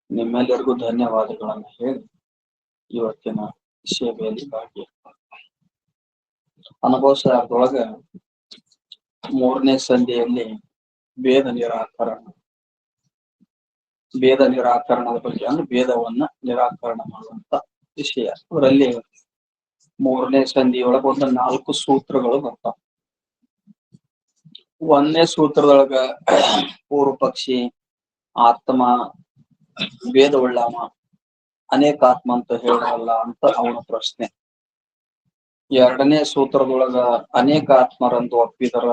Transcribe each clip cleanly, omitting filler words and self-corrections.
ನಿಮ್ಮೆಲ್ಲರಿಗೂ ಧನ್ಯವಾದಗಳನ್ನು ಹೇಳಿ ಇವತ್ತಿನ ಸೇವೆಯಲ್ಲಿ ಅನುಭವದೊಳಗ ಮೂರನೇ ಸಂಧಿಯಲ್ಲಿ ಭೇದ ನಿರಾಕರಣದ ಬಗ್ಗೆ ಅಂದ್ರೆ ಭೇದವನ್ನ ನಿರಾಕರಣ ಮಾಡುವಂತ ವಿಷಯ. ಅವರಲ್ಲಿ ಮೂರನೇ ಸಂಧಿಯೊಳಗ ಒಂದು 4 ಸೂತ್ರಗಳು ಬರ್ತಾವ. ಒಂದನೇ ಸೂತ್ರದೊಳಗ ಪೂರ್ವ ಪಕ್ಷಿ ಆತ್ಮ ಭೇದವುಳ್ಳವ ಅನೇಕ ಆತ್ಮ ಅಂತ ಹೇಳಲ್ಲ ಅಂತ ಅವನ ಪ್ರಶ್ನೆ. ಎರಡನೇ ಸೂತ್ರದೊಳಗ ಅನೇಕ ಆತ್ಮರಂತ ಒಪ್ಪಿದರ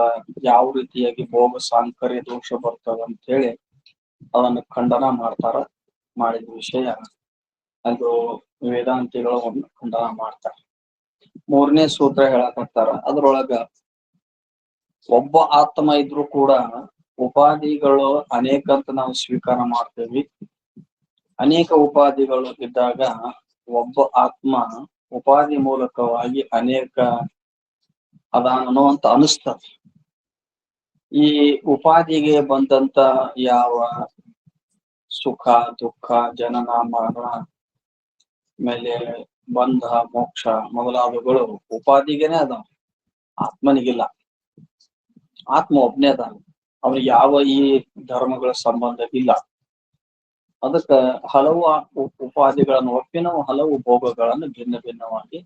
ಯಾವ ರೀತಿಯಾಗಿ ಭೋಗ ಸಾಂಕರ್ಯ ದೋಷ ಬರ್ತದ ಅಂತ ಹೇಳಿ ಅದನ್ನು ಖಂಡನ ಮಾಡ್ತಾರ. ಮಾಡಿದ ವಿಷಯ ಅದು ವೇದಾಂತಿಗಳು ಒಂದು ಖಂಡನ ಮಾಡ್ತಾರೆ. ಮೂರನೇ ಸೂತ್ರ ಹೇಳಕತ್ತಾರ, ಅದ್ರೊಳಗ ಒಬ್ಬ ಆತ್ಮ ಇದ್ರು ಕೂಡ ಉಪಾಧಿಗಳು ಅನೇಕ ಅಂತ ನಾವು ಸ್ವೀಕಾರ ಮಾಡ್ತೇವಿ. ಅನೇಕ ಉಪಾಧಿಗಳು ಇದ್ದಾಗ ಒಬ್ಬ ಆತ್ಮ ಉಪಾಧಿ ಮೂಲಕವಾಗಿ ಅನೇಕ ಅದಾನೋ ಅಂತ ಅನಿಸ್ತದೆ. ಈ ಉಪಾಧಿಗೆ ಬಂದಂತ ಯಾವ ಸುಖ ದುಃಖ ಜನನ ಮರಣ ಮೇಲೆ ಬಂಧ ಮೋಕ್ಷ ಮೊದಲಾದವುಗಳು ಉಪಾಧಿಗೆನೆ ಅದಾವ, ಆತ್ಮನಿಗಿಲ್ಲ. ಆತ್ಮ ಒಬ್ನೇ ಅದಾನ, ಅವನಿಗೆ ಯಾವ ಈ ಧರ್ಮಗಳ ಸಂಬಂಧ ಇಲ್ಲ. ಅದಕ್ಕ ಹಲವು ಉಪಾಧಿಗಳನ್ನು ಒಪ್ಪಿ ನಾವು ಹಲವು ಭೋಗಗಳನ್ನು ಭಿನ್ನ ಭಿನ್ನವಾಗಿ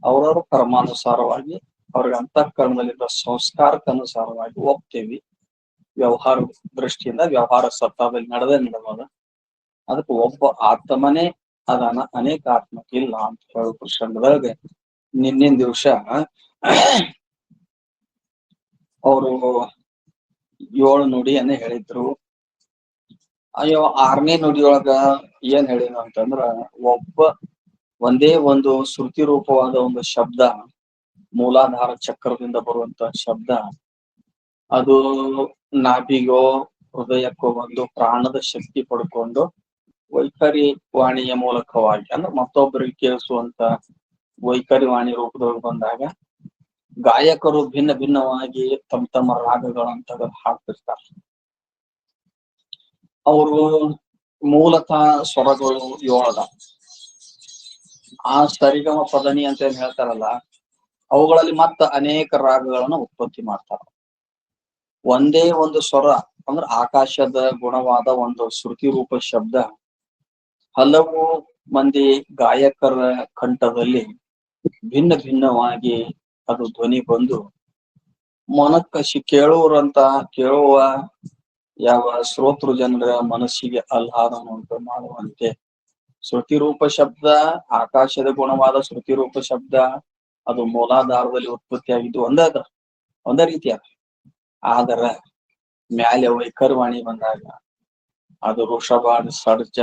ಅವರವರು ಕರ್ಮಾನುಸಾರವಾಗಿ ಅವ್ರಿಗೆ ಅಂತಃಕರಣದಲ್ಲಿದ್ದ ಸಂಸ್ಕಾರಕ್ಕನುಸಾರವಾಗಿ ಒಪ್ತೇವಿ. ವ್ಯವಹಾರ ದೃಷ್ಟಿಯಿಂದ ವ್ಯವಹಾರ ಸತ್ತಾದಲ್ಲಿ ನಡೆದ ಅದಕ್ಕೆ ಒಬ್ಬ ಆತ್ಮನೇ ಅದಾನ, ಅನೇಕ ಆತ್ಮಕ್ಕೆ ಇಲ್ಲ ಅಂತ ಹೇಳೋ ಪ್ರಸಂಗದಾಗ ನಿನ್ನಿನ ದಿವಸ ಅವರು 7 ನುಡಿಯನ್ನ ಹೇಳಿದ್ರು. ಅಯ್ಯೋ 6ನೇ ನುಡಿಯೊಳಗ ಏನ್ ಹೇಳಿನ ಅಂತಂದ್ರ ಒಂದೇ ಒಂದು ಶ್ರುತಿ ರೂಪವಾದ ಒಂದು ಶಬ್ದ, ಮೂಲಾಧಾರ ಚಕ್ರದಿಂದ ಬರುವಂತ ಶಬ್ದ, ಅದು ನಾಭಿಗೋ ಹೃದಯಕ್ಕೋ ಒಂದು ಪ್ರಾಣದ ಶಕ್ತಿ ಪಡ್ಕೊಂಡು ವೈಖರಿ ವಾಣಿಯ ಮೂಲಕವಾಗಿ ಅಂದ್ರೆ ಮತ್ತೊಬ್ಬರಿಗೆ ಕೇಳಿಸುವಂತ ವೈಖರಿ ವಾಣಿ ರೂಪದೊಳಗೆ ಬಂದಾಗ ಗಾಯಕರು ಭಿನ್ನ ಭಿನ್ನವಾಗಿ ತಮ್ಮ ರಾಗಗಳನ್ನ ತೆಗೆದು ಹಾಕ್ತಿರ್ತಾರೆ. ಅವರು ಮೂಲತಃ ಸ್ವರಗಳು 7 ಅದ. ಆ ಸರಿಗಮ ಪದನಿ ಅಂತ ಏನ್ ಹೇಳ್ತಾರಲ್ಲ, ಅವುಗಳಲ್ಲಿ ಮತ್ತ ಅನೇಕ ರಾಗಗಳನ್ನ ಉತ್ಪತ್ತಿ ಮಾಡ್ತಾರ. ಒಂದೇ ಒಂದು ಸ್ವರ ಅಂದ್ರೆ ಆಕಾಶದ ಗುಣವಾದ ಒಂದು ಶ್ರುತಿ ರೂಪ ಶಬ್ದ ಹಲವು ಮಂದಿ ಗಾಯಕರ ಕಂಠದಲ್ಲಿ ಭಿನ್ನ ಭಿನ್ನವಾಗಿ ಅದು ಧ್ವನಿ ಬಂದು ಮನಕ್ಕಸಿ ಕೇಳುವ ಯಾವ ಶ್ರೋತೃ ಜನರ ಮನಸ್ಸಿಗೆ ಆಹ್ಲಾದವನ್ನು ಮಾಡುವಂತೆ ಶ್ರುತಿ ರೂಪ ಶಬ್ದ, ಆಕಾಶದ ಗುಣವಾದ ಶ್ರುತಿ ರೂಪ ಶಬ್ದ ಅದು ಮೂಲಾಧಾರದಲ್ಲಿ ಉತ್ಪತ್ತಿಯಾಗಿದ್ದು ಒಂದೇ ರೀತಿಯ. ಆದರ ಮ್ಯಾಲೆ ವೈಖರವಾಣಿ ಬಂದಾಗ ಅದು ಋಷಭ, ಸಡ್ಜ,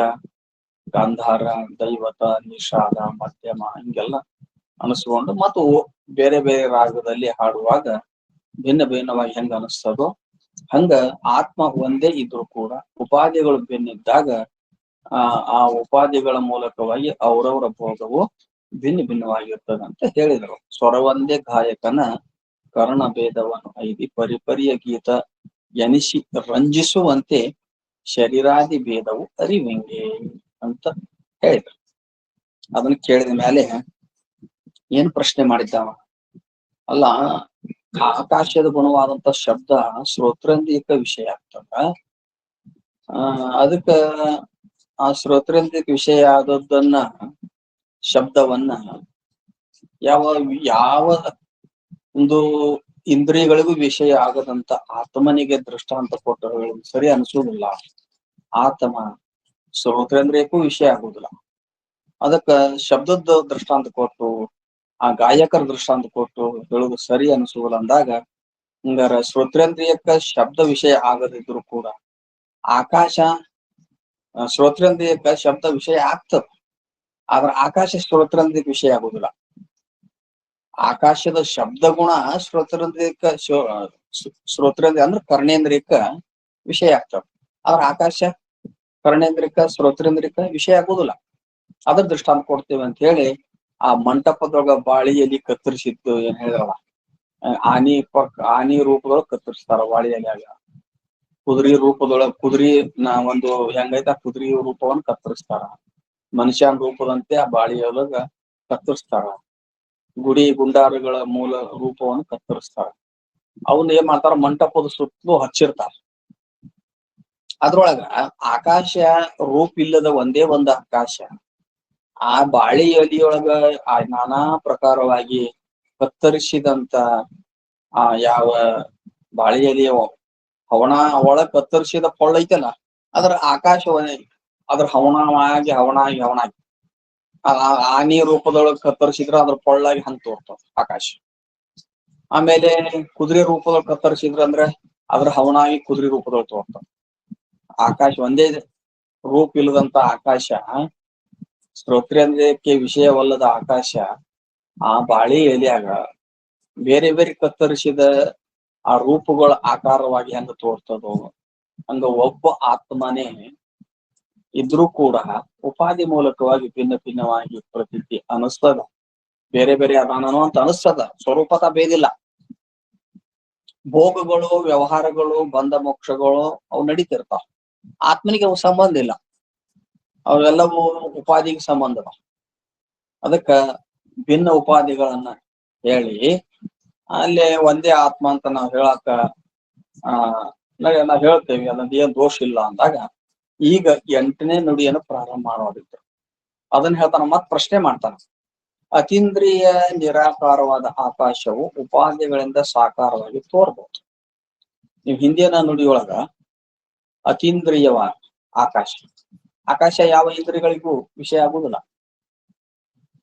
ಗಾಂಧಾರ, ದೈವತ, ನಿಷಾದ, ಮಧ್ಯಮ ಹಿಂಗೆಲ್ಲ ಅನಿಸ್ಕೊಂಡು ಮತ್ತು ಬೇರೆ ಬೇರೆ ರಾಗದಲ್ಲಿ ಹಾಡುವಾಗ ಭಿನ್ನ ಭಿನ್ನವಾಗಿ ಹೆಂಗ ಅನಿಸ್ತದೋ ಹಂಗ ಆತ್ಮ ಒಂದೇ ಇದ್ರು ಕೂಡ ಉಪಾಧಿಗಳು ಭಿನ್ನಿದ್ದಾಗ ಆ ಉಪಾಧಿಗಳ ಮೂಲಕವಾಗಿ ಅವರವರ ಭೋಗವು ಭಿನ್ನ ಭಿನ್ನವಾಗಿರ್ತದಂತ ಹೇಳಿದರು. ಸ್ವರವೊಂದೇ ಗಾಯಕನ ಕರ್ಣ ಭೇದವನ್ನು ಐದಿ ಪರಿಪರಿಯ ಗೀತ ಎನಿಸಿ ರಂಜಿಸುವಂತೆ ಶರೀರಾದಿ ಭೇದವು ಅರಿವೆಂಗೆ ಅಂತ ಹೇಳಿದರು. ಅದನ್ನ ಕೇಳಿದ ಮೇಲೆ ಏನ್ ಪ್ರಶ್ನೆ ಮಾಡಿದ್ದಾವ, ಅಲ್ಲ ಆಕಾಶದ ಗುಣವಾದಂತ ಶಬ್ದ ಶ್ರೋತ್ರೇಂದ್ರಿಯಕ ವಿಷಯ ಆಗ್ತದ. ಅದಕ್ಕ ಆ ಶ್ರೋತ್ರೇಂದ್ರಿಯಕ ವಿಷಯ ಆದದ್ದನ್ನ ಶಬ್ದವನ್ನ ಯಾವ ಒಂದು ಇಂದ್ರಿಯಗಳಿಗೂ ವಿಷಯ ಆಗದಂತ ಆತ್ಮನಿಗೆ ದೃಷ್ಟಾಂತ ಕೊಟ್ಟು ಹೇಳುದು ಸರಿ ಅನಿಸುವುದಿಲ್ಲ. ಆತ್ಮ ಶ್ರೋತ್ರೇಂದ್ರಿಯಕ್ಕೂ ವಿಷಯ ಆಗುದಿಲ್ಲ. ಅದಕ್ಕ ಶಬ್ದದ ದೃಷ್ಟಾಂತ ಕೊಟ್ಟು ಆ ಗಾಯಕರ ದೃಷ್ಟಾಂತ ಕೊಟ್ಟು ಹೇಳುದು ಸರಿ ಅನಿಸುವುದಿಲ್ಲ ಅಂದಾಗ ಹಂಗಾರ ಶ್ರೋತ್ರೇಂದ್ರಿಯಕ್ಕ ಶಬ್ದ ವಿಷಯ ಆಗದಿದ್ರು ಕೂಡ ಆಕಾಶ ಶ್ರೋತ್ರೇಂದ್ರಿಯಕ್ಕ ಶಬ್ದ ವಿಷಯ ಆಗ್ತದ. ಆದ್ರ ಆಕಾಶ ಶ್ರೋತ್ರೇಂದ್ರಿಯಕ್ಕೆ ವಿಷಯ ಆಗುದಿಲ್ಲ. ಆಕಾಶದ ಶಬ್ದ ಗುಣ ಶ್ರೋತ್ರೇಂದ್ರಿಯ ಅಂದ್ರೆ ಕರ್ಣೇಂದ್ರಿಯಕ್ಕ ವಿಷಯ ಆಗ್ತದ. ಆದ್ರ ಆಕಾಶ ಕರ್ಣೇಂದ್ರಿಯಕ್ಕ ಶ್ರೋತ್ರೇಂದ್ರಿಯಕ್ಕ ವಿಷಯ ಆಗುದಿಲ್ಲ. ಅದ್ರ ದೃಷ್ಟಾಂತ ಕೊಡ್ತೇವೆ ಅಂತ ಹೇಳಿ ಆ ಮಂಟಪದೊಳಗ ಬಾಳಿಯಲ್ಲಿ ಕತ್ತರಿಸಿದ್ದು ಏನ್ ಹೇಳಲ್ಲ, ಆನಿ ರೂಪದೊಳಗ ಕತ್ತರಿಸ್ತಾರ ಬಾಳಿಯಲ್ಲಿ. ಕುದುರೆ ರೂಪದೊಳಗ ಕುದುರೆ ಒಂದು ಹೆಂಗೈತೆ ಆ ಕುದುರೆ ರೂಪವನ್ನ ಕತ್ತರಿಸ್ತಾರ. ಮನುಷ್ಯನ ರೂಪದಂತೆ ಆ ಬಾಳಿಯೊಳಗ ಕತ್ತರಿಸ್ತಾರ. ಗುಡಿ ಗುಂಡಾರಗಳ ಮೂಲ ರೂಪವನ್ನು ಕತ್ತರಿಸ್ತಾರ. ಅವನ್ನ ಏನ್ ಮಾಡ್ತಾರ, ಮಂಟಪದ ಸುತ್ತಲೂ ಹಚ್ಚಿರ್ತಾರ. ಅದ್ರೊಳಗ ಆಕಾಶ ರೂಪ ಇಲ್ಲದ ಒಂದೇ ಒಂದು ಆಕಾಶ. ಆ ಬಾಳಿ ಎಲಿಯೊಳಗ ಆ ನಾನಾ ಪ್ರಕಾರವಾಗಿ ಕತ್ತರಿಸಿದಂತ ಯಾವ ಬಾಳಿ ಎಲಿಯ ಒಳಗ ಕತ್ತರಿಸಿದ ಪೊಳ್ಳ ಐತಲ್ಲ, ಅದ್ರ ಆಕಾಶವನ್ನೇ ಅದ್ರ ಹವಣವಾಗಿ ಆನಿ ರೂಪದೊಳಗೆ ಕತ್ತರಿಸಿದ್ರ ಅದ್ರ ಪೊಳ್ಳಾಗಿ ಹಂಗ್ ತೋರ್ತದ ಆಕಾಶ. ಆಮೇಲೆ ಕುದುರೆ ರೂಪದೊಳಗೆ ಕತ್ತರಿಸಿದ್ರ ಅಂದ್ರೆ ಅದ್ರ ಹವಣಾಗಿ ಕುದುರೆ ರೂಪದೊಳಗೆ ತೋರ್ತದ ಆಕಾಶ. ಒಂದೇ ರೂಪ ಇಲ್ಲದಂತ ಆಕಾಶ, ಶ್ರೋತ್ರೇಂದ್ರಿಯಕ್ಕೆ ವಿಷಯವಲ್ಲದ ಆಕಾಶ ಆ ಬಾಳಿ ಎಲಿಯಾಗ ಬೇರೆ ಬೇರೆ ಕತ್ತರಿಸಿದ ಆ ರೂಪಗಳ ಆಕಾರವಾಗಿ ಹೆಂಗ ತೋರ್ತದೋ ಹಂಗ ಒಬ್ಬ ಆತ್ಮನೇ ಇದ್ರೂ ಕೂಡ ಉಪಾಧಿ ಮೂಲಕವಾಗಿ ಭಿನ್ನ ಭಿನ್ನವಾಗಿ ಪ್ರತೀತಿ ಅನಿಸ್ತದ. ಬೇರೆ ಬೇರೆ ಅದಾನೋ ಅಂತ ಅನಿಸ್ತದ, ಸ್ವರೂಪತ ಭೇದಿಲ್ಲ. ಭೋಗಗಳು, ವ್ಯವಹಾರಗಳು, ಬಂಧ ಮೋಕ್ಷಗಳು ಅವು ನಡೀತಿರ್ತಾವ. ಆತ್ಮನಿಗೆ ಅವು ಸಂಬಂಧ ಇಲ್ಲ, ಅವೆಲ್ಲವೂ ಉಪಾಧಿಗೆ ಸಂಬಂಧದ. ಅದಕ್ಕ ಭಿನ್ನ ಉಪಾಧಿಗಳನ್ನ ಹೇಳಿ ಅಲ್ಲೇ ಒಂದೇ ಆತ್ಮ ಅಂತ ನಾವ್ ಹೇಳಕ್ಕ ನಾವ್ ಹೇಳ್ತೇವಿ, ಅದಂತ ಏನ್ ದೋಷ ಇಲ್ಲ ಅಂದಾಗ ಈಗ 8ನೇ ನುಡಿಯನ್ನು ಪ್ರಾರಂಭ ಮಾಡೋದಿತ್ತು. ಅದನ್ನ ಹೇಳ್ತಾನ, ಮತ್ ಪ್ರಶ್ನೆ ಮಾಡ್ತಾನ. ಅತೀಂದ್ರಿಯ ನಿರಾಕಾರವಾದ ಆಕಾಶವು ಉಪಾಧಿಗಳಿಂದ ಸಾಕಾರವಾಗಿ ತೋರ್ಬಹುದು. ನೀವು ಹಿಂದಿನ ನುಡಿಯೊಳಗ ಅತೀಂದ್ರಿಯವಾದ ಆಕಾಶ, ಆಕಾಶ ಯಾವ ಇಂದ್ರಿಯಗಳಿಗೂ ವಿಷಯ ಆಗುದಿಲ್ಲ.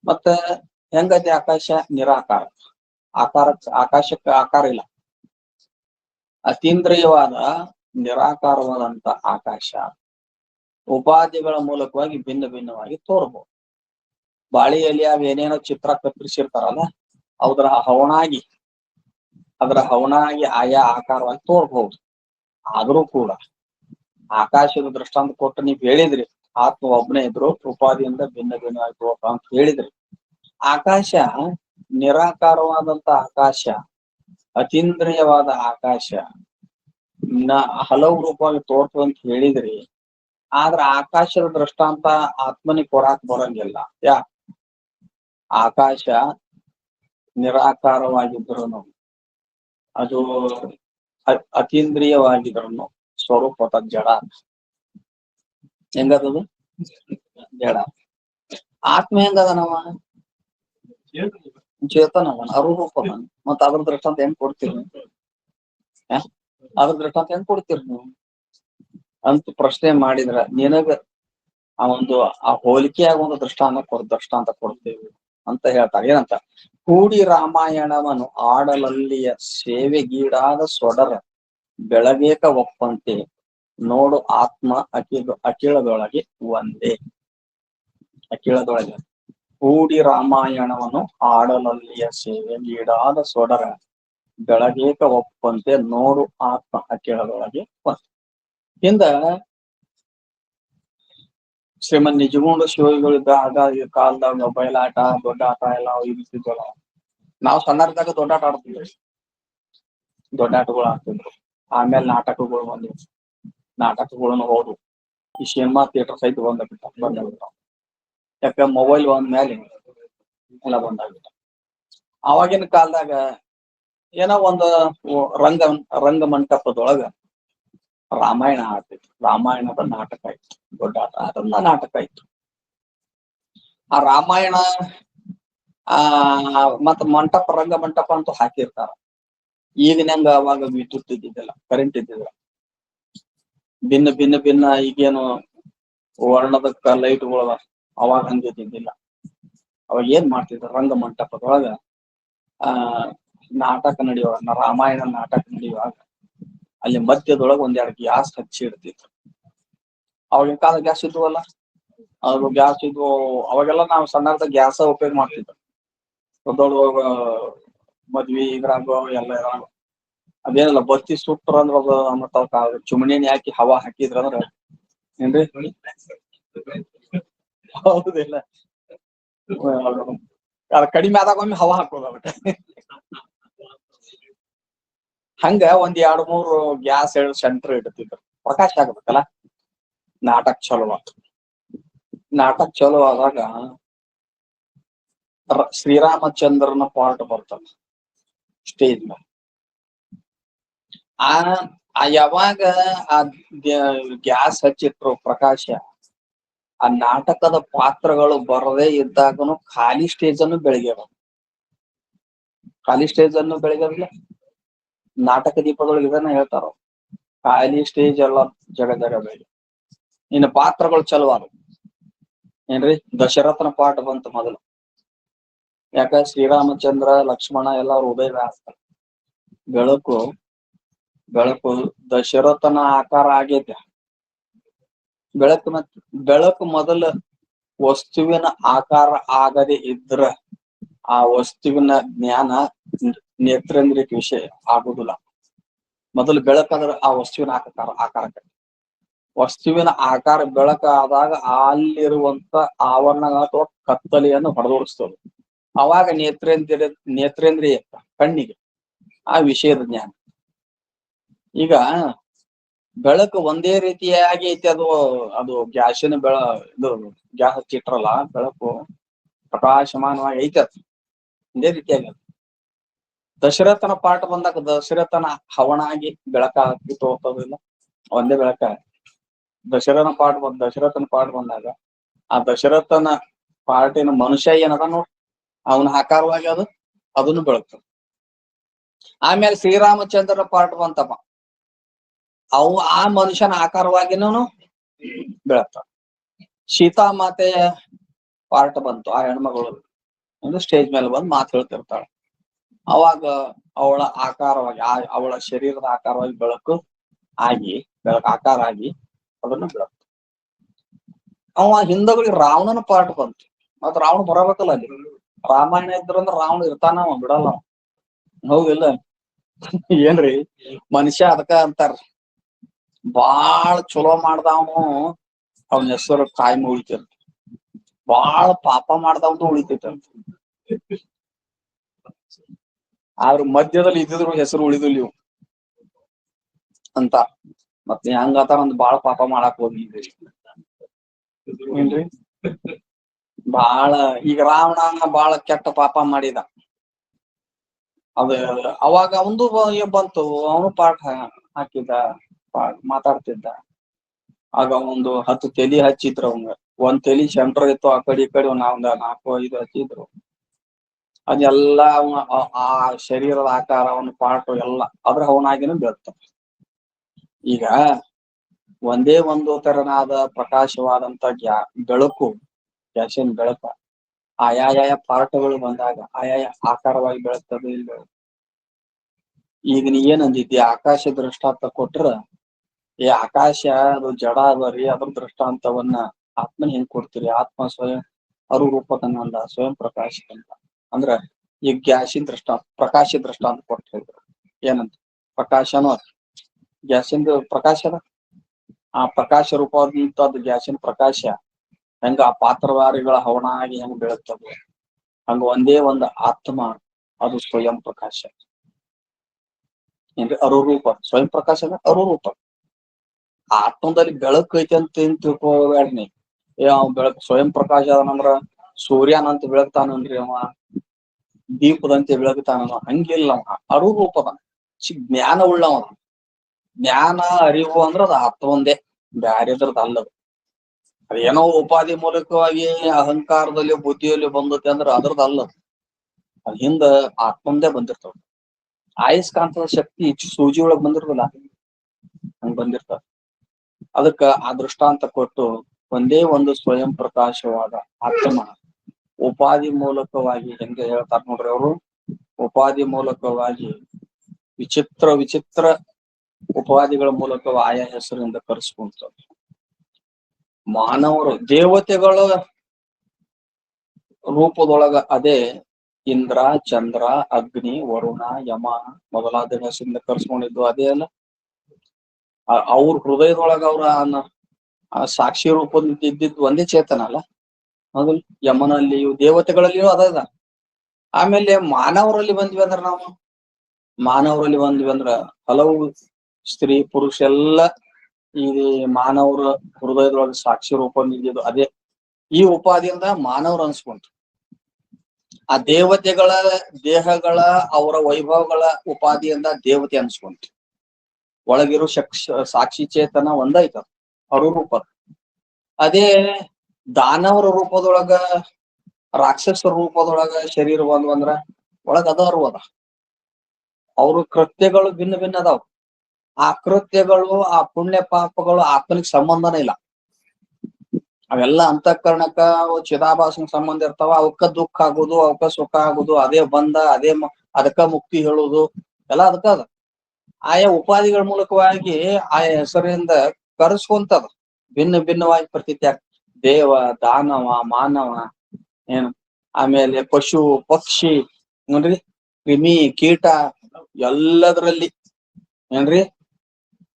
ಮತ್ತ ಹೆಂಗತಿ ಆಕಾಶ? ನಿರಾಕಾರ. ಆಕಾಶಕ್ಕೆ ಆಕಾರ ಇಲ್ಲ. ಅತೀಂದ್ರಿಯವಾದ ನಿರಾಕಾರವಾದಂತ ಆಕಾಶ ಉಪಾಧಿಗಳ ಮೂಲಕವಾಗಿ ಭಿನ್ನ ಭಿನ್ನವಾಗಿ ತೋರ್ಬಹುದು. ಬಾಳಿಯಲ್ಲಿ ಏನೇನೋ ಚಿತ್ರ ಕತ್ತರಿಸಿರ್ತಾರಲ್ಲ, ಅದರ ಹವಣಾಗಿ ಆಯಾ ಆಕಾರವಾಗಿ ತೋರ್ಬಹುದು. ಆದ್ರೂ ಕೂಡ ಆಕಾಶದ ದೃಷ್ಟಾಂತ ಕೊಟ್ಟು ನೀವ್ ಹೇಳಿದ್ರಿ, ಆತ್ಮ ಒಬ್ಬನೇ ಇದ್ರು ಉಪಾಧಿಯಿಂದ ಭಿನ್ನ ಭಿನ್ನವಾಗಿ ತೋರ್ತ ಅಂತ ಹೇಳಿದ್ರಿ. ಆಕಾಶ ನಿರಾಕಾರವಾದಂತ ಆಕಾಶ, ಅತೀಂದ್ರಿಯವಾದ ಆಕಾಶ ಹಲವು ರೂಪವಾಗಿ ತೋರ್ತದ ಅಂತ ಹೇಳಿದ್ರಿ. ಆದ್ರ ಆಕಾಶದ ದೃಷ್ಟಾಂತ ಆತ್ಮನಿಗೆ ಕೊಡಾಕ್ ಬರಂಗಿಲ್ಲ. ಆಕಾಶ ನಿರಾಕಾರವಾಗಿದ್ರು ಅದು ಅತೀಂದ್ರಿಯವಾಗಿದ್ರು ಸ್ವರೂಪದ ಜಡ. ಹೆಂಗದದು? ಜಡ. ಆತ್ಮ ಹೆಂಗದನವ? ಚೇತನವನ, ಅರುರೂಪದ. ಮತ್ತ ಅದ್ರ ದೃಷ್ಟಾಂತ ಹೆಂಗ್ ಕೊಡ್ತೀರಿ? ಅದ್ರ ದೃಷ್ಟಾಂತ ಹೆಂಗ್ ಕೊಡ್ತೀರಿ ನೀವು ಅಂತ ಪ್ರಶ್ನೆ ಮಾಡಿದ್ರ ನಿನಗ ಆ ಹೋಲಿಕೆಯಾಗ ಒಂದು ದೃಷ್ಟಾಂತ ಕೊಡ್ತೇವೆ ಅಂತ ಹೇಳ್ತಾರೆ. ಏನಂತ? ಕೂಡಿ ರಾಮಾಯಣವನ್ನು ಆಡಲಲ್ಲಿಯ ಸೇವೆಗೀಡಾದ ಸೊಡರ ಬೆಳಬೇಕ ಒಪ್ಪಂತೆ ನೋಡು ಆತ್ಮ ಅಖಿಳದೊಳಗೆ ಒಂದೇ. ಅಖಿಳದೊಳಗೆ ಕೂಡಿ ರಾಮಾಯಣವನ್ನು ಆಡಲಲ್ಲಿಯ ಸೇವೆಗೀಡಾದ ಸೊಡರ ಬೆಳಬೇಕ ಒಪ್ಪಂತೆ ನೋಡು ಆತ್ಮ ಅಖಿಳದೊಳಗೆ ಒಂದೇ. ಹಿಂದ ಶ್ರೀಮನ್ ನಿಜಗುಣ ಶಿವಗಳಿದ್ದ ಕಾಲದಾಗ ಮೊಬೈಲ್ ಆಟ, ದೊಡ್ಡ ಆಟ ಎಲ್ಲ ಇರ್ತಿದ್ವಲ್ಲ. ನಾವು ಸಣ್ಣದಾಗ ದೊಡ್ಡ ಆಟ ಆಡ್ತಿದ್ವಿ, ದೊಡ್ಡ ಆಟಗಳು ಆಡ್ತಿದ್ರು. ಆಮೇಲೆ ನಾಟಕಗಳು ಬಂದ್ವು, ನಾಟಕಗಳನ್ನು ಹೋದು. ಈ ಸಿನಿಮಾ ಥಿಯೇಟರ್ ಸಹಿತ ಬಂದಾಗ್ಬಿಟ್ಟ. ಯಾಕ ಮೊಬೈಲ್ ಬಂದ್ಮೇಲೆ ಎಲ್ಲ ಬಂದಾಗ್ಬಿಟ್ಟ. ಆವಾಗಿನ ಕಾಲದಾಗ ಏನೋ ಒಂದು ರಂಗ ಮಂಟಪದೊಳಗ ರಾಮಾಯಣ ಆಡ್ತಿತ್ತು. ರಾಮಾಯಣದ ನಾಟಕ ಇತ್ತು, ದೊಡ್ಡ ಆಟ. ಅದನ್ನ ನಾಟಕ ಇತ್ತು. ಆ ರಾಮಾಯಣ ಮತ್ತ ರಂಗ ಮಂಟಪ ಅಂತೂ ಹಾಕಿರ್ತಾರ. ಈಗಿನಂಗ ಅವಾಗ ವಿದ್ಯುತ್ ಇದ್ದಿದ್ದಿಲ್ಲ, ಕರೆಂಟ್ ಇದ್ದಿದ್ದಿಲ್ಲ. ಭಿನ್ನ ಈಗೇನು ವರ್ಣದ ಲೈಟ್ಗಳು ಅವಾಗ ಹಂಗಿದ್ದಿದ್ದಿಲ್ಲ. ಅವಾಗ ಏನ್ ಮಾಡ್ತಿದ್ರು, ರಂಗ ಮಂಟಪದೊಳಗ ನಾಟಕ ನಡೆಯುವಾಗ, ರಾಮಾಯಣ ನಾಟಕ ನಡೆಯುವಾಗ ಅಲ್ಲಿ ಮಧ್ಯದೊಳಗೆ ಒಂದೆರಡು ಗ್ಯಾಸ್ ಹಚ್ಚಿ ಇಡ್ತಿದ್ರು. ಅವಾಗಿನ ಕಾಲ ಗ್ಯಾಸ್ ಇದ್ವಲ್ಲ, ಅದು ಗ್ಯಾಸ್ ಇದ್ವು. ಅವಾಗೆಲ್ಲ ನಾವು ಸಣ್ಣದ ಗ್ಯಾಸ ಉಪಯೋಗ ಮಾಡ್ತಿದ್ವಿ. ದೊಡ್ಡ ಮದ್ವಿ ಇದ್ರಾಗ ಎಲ್ಲ ಅದೇನಲ್ಲ ಬತ್ತಿ ಸುಟ್ರ ಅಂದ್ರ ಮತ್ತ ಚುಮಣಿನ ಹಾಕಿ ಹವಾ ಹಾಕಿದ್ರಂದ್ರ ಏನ್ರಿ? ಹೌದಿಲ್ಲ? ಕಡಿಮೆ ಆದಾಗ ಒಮ್ಮೆ ಹವಾ ಹಾಕೋದು ಅದಕ್ಕೆ. ಹಂಗ ಒಂದ್ 2-3 ಗ್ಯಾಸ್ ಸೆಂಟರ್ ಇಡ್ತಿದ್ರು. ಪ್ರಕಾಶ ಆಗ್ಬೇಕಲ್ಲ. ನಾಟಕ ಚಲೋ ಆತು. ನಾಟಕ ಚಲೋ ಆದಾಗ ಶ್ರೀರಾಮಚಂದ್ರನ ಪಾರ್ಟ್ ಬರ್ತದ ಸ್ಟೇಜ್ ಮೇಲೆ. ಯಾವಾಗ ಆ ಗ್ಯಾಸ್ ಹಚ್ಚಿಟ್ರು ಪ್ರಕಾಶ, ಆ ನಾಟಕದ ಪಾತ್ರಗಳು ಬರದೇ ಇದ್ದಾಗನು ಖಾಲಿ ಸ್ಟೇಜ್ ಅನ್ನು ಬೆಳಗ್ಯಾವ. ಖಾಲಿ ಸ್ಟೇಜ್ ಅನ್ನು ಬೆಳಗ್ಯಾವಿಲ್ಲ. ನಾಟಕ ದೀಪದೊಳಗೆ ಇದನ್ನ ಹೇಳ್ತಾರ, ಖಾಲಿ ಸ್ಟೇಜ್ ಎಲ್ಲ ಜಗ ಜಗ ಬೆಳಗ್ಗೆ. ಇನ್ನು ಪಾತ್ರಗಳು ಚಲೋ ಆದವು. ಏನ್ರಿ, ದಶರಥನ ಪಾಠ ಬಂತು ಮೊದಲು. ಯಾಕ ಶ್ರೀರಾಮಚಂದ್ರ ಲಕ್ಷ್ಮಣ ಎಲ್ಲ ಅವ್ರ ಉದಯ ಆಗ್ತಾರೆ. ಬೆಳಕು ದಶರಥನ ಆಕಾರ ಆಗೈತೆ. ಬೆಳಕು ಮೊದಲ ವಸ್ತುವಿನ ಆಕಾರ ಆಗದೆ ಇದ್ರ ಆ ವಸ್ತುವಿನ ಜ್ಞಾನ ನೇತ್ರೇಂದ್ರಿಕ ವಿಷಯ ಆಗುದಿಲ್ಲ. ಮೊದಲು ಬೆಳಕಾದ್ರೆ ಆ ವಸ್ತುವಿನ ಆಕಾರಕ್ಕೆ, ವಸ್ತುವಿನ ಆಕಾರ ಬೆಳಕಾದಾಗ ಅಲ್ಲಿರುವಂತ ಆವರಣ ಅಥವಾ ಕತ್ತಲೆಯನ್ನು ಹೊಡೆದೋಡಿಸ್ತದೆ. ಅವಾಗ ನೇತ್ರೇಂದ್ರಿಯ ಕಣ್ಣಿಗೆ ಆ ವಿಷಯದ ಜ್ಞಾನ. ಈಗ ಬೆಳಕು ಒಂದೇ ರೀತಿಯಾಗಿ ಐತಿ. ಅದು ಗ್ಯಾಸಿನ ಇದು ಗ್ಯಾಸ್ ಹಚ್ಚಿಟ್ರಲ್ಲ, ಬೆಳಕು ಪ್ರಕಾಶಮಾನವಾಗಿ ಐತಿ. ಅದು ಒಂದೇ ರೀತಿಯಾಗಿ. ದಶರಥನ ಪಾಠ ಬಂದಾಗ ದಶರಥನ ಹವಣಾಗಿ ಬೆಳಕ ಹಾಕಿತ್ತು ಹೋಗೋದಿಲ್ಲ, ಒಂದೇ ಬೆಳಕ. ದಶರಥನ ಪಾಠ ಬಂದಾಗ ಆ ದಶರಥನ ಪಾಠಿನ ಮನುಷ್ಯ ಏನದ ನೋಡ್, ಅವನ ಆಕಾರವಾಗಿ ಅದನ್ನು ಬೆಳಗ್ತದೆ. ಆಮೇಲೆ ಶ್ರೀರಾಮಚಂದ್ರನ ಪಾಠ ಬಂತಪ್ಪ, ಅವು ಆ ಮನುಷ್ಯನ ಆಕಾರವಾಗಿನೂ ಬೆಳಗ್ತಾವ. ಸೀತಾಮಾತೆಯ ಪಾಠ ಬಂತು, ಆ ಹೆಣ್ಮಗಳು ಒಂದು ಸ್ಟೇಜ್ ಮೇಲೆ ಬಂದು ಮಾತು ಹೇಳ್ತಿರ್ತಾಳೆ. ಅವಾಗ ಅವಳ ಆಕಾರವಾಗಿ ಅವಳ ಶರೀರದ ಆಕಾರವಾಗಿ ಬೆಳಕು ಆಕಾರ ಆಗಿ ಅದನ್ನು ಬೆಳಕು. ಅವ ಹಿಂದಗಳಿಗೆ ರಾವಣನ ಪಾಠ ಬಂತು. ಮತ್ ರಾವಣ ಬರಬೇಕಲ್ಲ ಅಲ್ಲಿ. ರಾಮಾಯಣ ಇದ್ರಂದ್ರ ರಾವಣ ಇರ್ತಾನ, ಅವ ಬಿಡಲ್ಲ. ಹೌದಿಲ್ಲ? ಏನ್ರಿ, ಮನುಷ್ಯ ಅದಕ್ಕ ಅಂತಾರ, ಬಾಳ ಚಲೋ ಮಾಡ್ದವನು ಅವನ ಹೆಸರು ಕಾಯಂ ಉಳಿತಿರ್ತ, ಬಾಳ ಪಾಪ ಮಾಡ್ದವನು ಉಳಿತೈತಂತ. ಆದ್ರ ಮಧ್ಯದಲ್ಲಿ ಇದ್ದಿದ್ರು ಹೆಸರು ಉಳಿದಿಲ್ಲ ಇವು ಅಂತ. ಮತ್ತೆ ಹೆಂಗತಾರ ಒಂದು ಬಾಳ ಪಾಪ ಮಾಡಾಕ್ ಹೋಗಿದ್ರಿ ಏನ್ರಿ. ಈಗ ರಾವಣ ಬಾಳ ಕೆಟ್ಟ ಪಾಪ ಮಾಡಿದ. ಅವಾಗ ಅವಂದು ಬಂತು, ಅವನು ಪಾಠ ಹಾಕಿದ್ದ, ಮಾತಾಡ್ತಿದ್ದ. ಆಗ ಒಂದು 10 ತಲಿ ಹಚ್ಚಿದ್ರು ಅವಂಗ. ಒಂದ್ ತಲಿ ಸೆಂಟ್ರ್ ಇತ್ತು, ಆ ಕಡೆ ಈ ಕಡೆ 4-5 ಹಚ್ಚಿದ್ರು. ಅದೆಲ್ಲ ಆ ಶರೀರದ ಆಕಾರ, ಅವನ ಪಾಠ ಎಲ್ಲ ಅದ್ರ ಅವನಾಗಿನೂ ಬೆಳ್ತಾವ. ಈಗ ಒಂದೇ ಒಂದು ತೆರನಾದ ಪ್ರಕಾಶವಾದಂತ ಬೆಳಕು, ಗ್ಯಾಸಿನ ಬೆಳಕ ಆಯಾಯ ಪಾಠಗಳು ಬಂದಾಗ ಆಯಾಯ ಆಕಾರವಾಗಿ ಬೆಳಗ್ತದೆ. ಇಲ್ಲ ಈಗ ನೀ ಏನಂದಿದ್ದಿ, ಆಕಾಶ ದೃಷ್ಟಾಂತ ಕೊಟ್ರ, ಈ ಆಕಾಶ ಅದು ಜಡ ಅದರಿ, ಅದ್ರ ದೃಷ್ಟಾಂತವನ್ನ ಆತ್ಮನ ಹೆಂಗ್ ಕೊಡ್ತೀರಿ? ಆತ್ಮ ಸ್ವಯಂ ಅರುರೂಪಕನಲ್ಲ, ಸ್ವಯಂ ಪ್ರಕಾಶಕಂತ. ಅಂದ್ರ ಈಗ ಗ್ಯಾಸಿನ ಪ್ರಕಾಶ ದೃಷ್ಟಾಂತ ಕೊಟ್ಟು ಹೇಳಿದ್ರು. ಏನಂತ? ಪ್ರಕಾಶನೂ ಗ್ಯಾಸಿಂದ ಪ್ರಕಾಶ ಅದ. ಆ ಪ್ರಕಾಶ ರೂಪವಾದಂತದ್ದು ಗ್ಯಾಸಿನ ಪ್ರಕಾಶ ಹೆಂಗ ಆ ಪಾತ್ರವಾರಿಗಳ ಹವಣ ಆಗಿ ಹೆಂಗ್ ಬೆಳಗ್ತದೆ, ಹಂಗ ಒಂದೇ ಒಂದು ಆತ್ಮ, ಅದು ಸ್ವಯಂ ಪ್ರಕಾಶ. ಏನ್ರಿ, ಅರುರೂಪ. ಸ್ವಯಂ ಪ್ರಕಾಶದ ಅರುರೂಪ. ಆತ್ಮದಲ್ಲಿ ಬೆಳಕು ಐತಿ ಅಂತ ಏನ್ ತಿಳ್ಕೊಬೇಡ್ನಿ. ಬೆಳಕು ಸ್ವಯಂ ಪ್ರಕಾಶ ಅದನಂದ್ರ ಸೂರ್ಯನಂತ ಬೆಳಗ್ತಾನನ್ರಿ ಅವ, ದೀಪದಂತೆ ಬೆಳಗ್ತಾನ, ಹಂಗಿಲ್ಲ. ಅವ ಅರುರೂಪದ ಜ್ಞಾನ ಉಳ್ಳವ. ಜ್ಞಾನ ಅರಿವು ಅಂದ್ರ ಅದು ಆತ್ಮ ಒಂದೇ, ಬ್ಯಾರೆದ್ರದ್ದು ಅಲ್ಲದು. ಅದೇನೋ ಉಪಾಧಿ ಮೂಲಕವಾಗಿ ಅಹಂಕಾರದಲ್ಲಿ ಬುದ್ಧಿಯಲ್ಲಿ ಬಂದತೆ ಅಂದ್ರ ಅದ್ರದ್ದು ಅಲ್ಲದು. ಅದ್ ಹಿಂದ ಆತ್ಮಂದೇ ಬಂದಿರ್ತಾವ. ಆಯಸ್ಕಾಂತದ ಶಕ್ತಿ ಸೂಜಿ ಒಳಗ್ ಬಂದಿರ್ತಲ್ಲ, ಹಂಗ ಬಂದಿರ್ತಾವ. ಅದಕ್ಕ ಆ ದೃಷ್ಟಾಂತ ಕೊಟ್ಟು ಒಂದೇ ಒಂದು ಸ್ವಯಂ ಪ್ರಕಾಶವಾದ ಆತ್ಮ ಉಪಾಧಿ ಮೂಲಕವಾಗಿ ಹೆಂಗೆ ಹೇಳ್ತಾರ ನೋಡ್ರಿ ಅವರು. ಉಪಾಧಿ ಮೂಲಕವಾಗಿ ವಿಚಿತ್ರ ಉಪಾಧಿಗಳ ಮೂಲಕ ಆಯಾ ಹೆಸರಿಂದ ಕರೆಸ್ಕೊಂತ ಮಾನವರು ದೇವತೆಗಳ ರೂಪದೊಳಗ ಅದೇ ಇಂದ್ರ, ಚಂದ್ರ, ಅಗ್ನಿ, ವರುಣ, ಯಮ ಮೊದಲಾದ ಹೆಸರಿಂದ ಕರ್ಸ್ಕೊಂಡಿದ್ದು ಅದೇ ಅಲ್ಲ. ಅವ್ರ ಹೃದಯದೊಳಗ ಸಾಕ್ಷಿ ರೂಪದಿಂದ ಇದ್ದಿದ್ದು ಒಂದೇ ಚೇತನ ಅಲ್ಲ. ಹೌದಲ್? ಯಮನಲ್ಲಿಯೂ ದೇವತೆಗಳಲ್ಲಿಯೂ ಅದ. ಆಮೇಲೆ ಮಾನವರಲ್ಲಿ ಬಂದ್ವಿ ಅಂದ್ರೆ ನಾವು ಮಾನವರಲ್ಲಿ ಬಂದ್ವಿ ಅಂದ್ರ ಹಲವು ಸ್ತ್ರೀ ಪುರುಷ ಎಲ್ಲ ಈ ಮಾನವರ ಹೃದಯದೊಳಗೆ ಸಾಕ್ಷಿ ರೂಪ ನಿಂತಿದ್ದು ಅದೇ ಈ ಉಪಾದಿಯಿಂದ ಮಾನವರು ಅನ್ಸ್ಕೊಂಡ್ರು. ಆ ದೇವತೆಗಳ ದೇಹಗಳ ಅವರ ವೈಭವಗಳ ಉಪಾದಿಯಿಂದ ದೇವತೆ ಅನ್ಸ್ಕೊಂಡ್ರು. ಒಳಗಿರೋ ಸಾಕ್ಷಿ ಚೇತನ ಒಂದಾಯ್ತ ಅರುರೂಪ. ಅದೇ ದಾನವರ ರೂಪದೊಳಗ ರಾಕ್ಷಸರ ರೂಪದೊಳಗ ಶರೀರ ಬಂದ್ವಂದ್ರ ಒಳಗ ಅದಾರು ಅದ. ಅವ್ರ ಕೃತ್ಯಗಳು ಭಿನ್ನ ಭಿನ್ನ ಅದಾವ. ಆ ಕೃತ್ಯಗಳು ಆ ಪುಣ್ಯ ಪಾಪಗಳು ಆತ್ಮನಿಗೆ ಸಂಬಂಧನೇ ಇಲ್ಲ. ಅವೆಲ್ಲ ಅಂತಃಕರಣಕ್ಕ ಚಿದಾಭಾಸನ ಸಂಬಂಧ ಇರ್ತಾವ. ಅವಕ್ಕ ದುಃಖ ಆಗುದು, ಅವಕ್ಕ ಸುಖ ಆಗುದು, ಅದೇ ಬಂದ ಅದೇ ಅದಕ್ಕ ಮುಕ್ತಿ ಹೇಳುದು ಎಲ್ಲ ಅದಕ್ಕ ಅದ. ಆಯಾ ಉಪಾಧಿಗಳ ಮೂಲಕವಾಗಿ ಆಯಾ ಹೆಸರಿಂದ ಕರೆಸ್ಕೊಂತದ. ಭಿನ್ನ ಭಿನ್ನವಾಗಿ ಪ್ರತೀತಿ ಆಗ್ತದೆ. ದೇವ, ದಾನವ, ಮಾನವ, ಏನು ಆಮೇಲೆ ಪಶು, ಪಕ್ಷಿ, ನೋಡ್ರಿ ಕ್ರಿಮಿ, ಕೀಟ ಎಲ್ಲದರಲ್ಲಿ ಏನ್ರಿ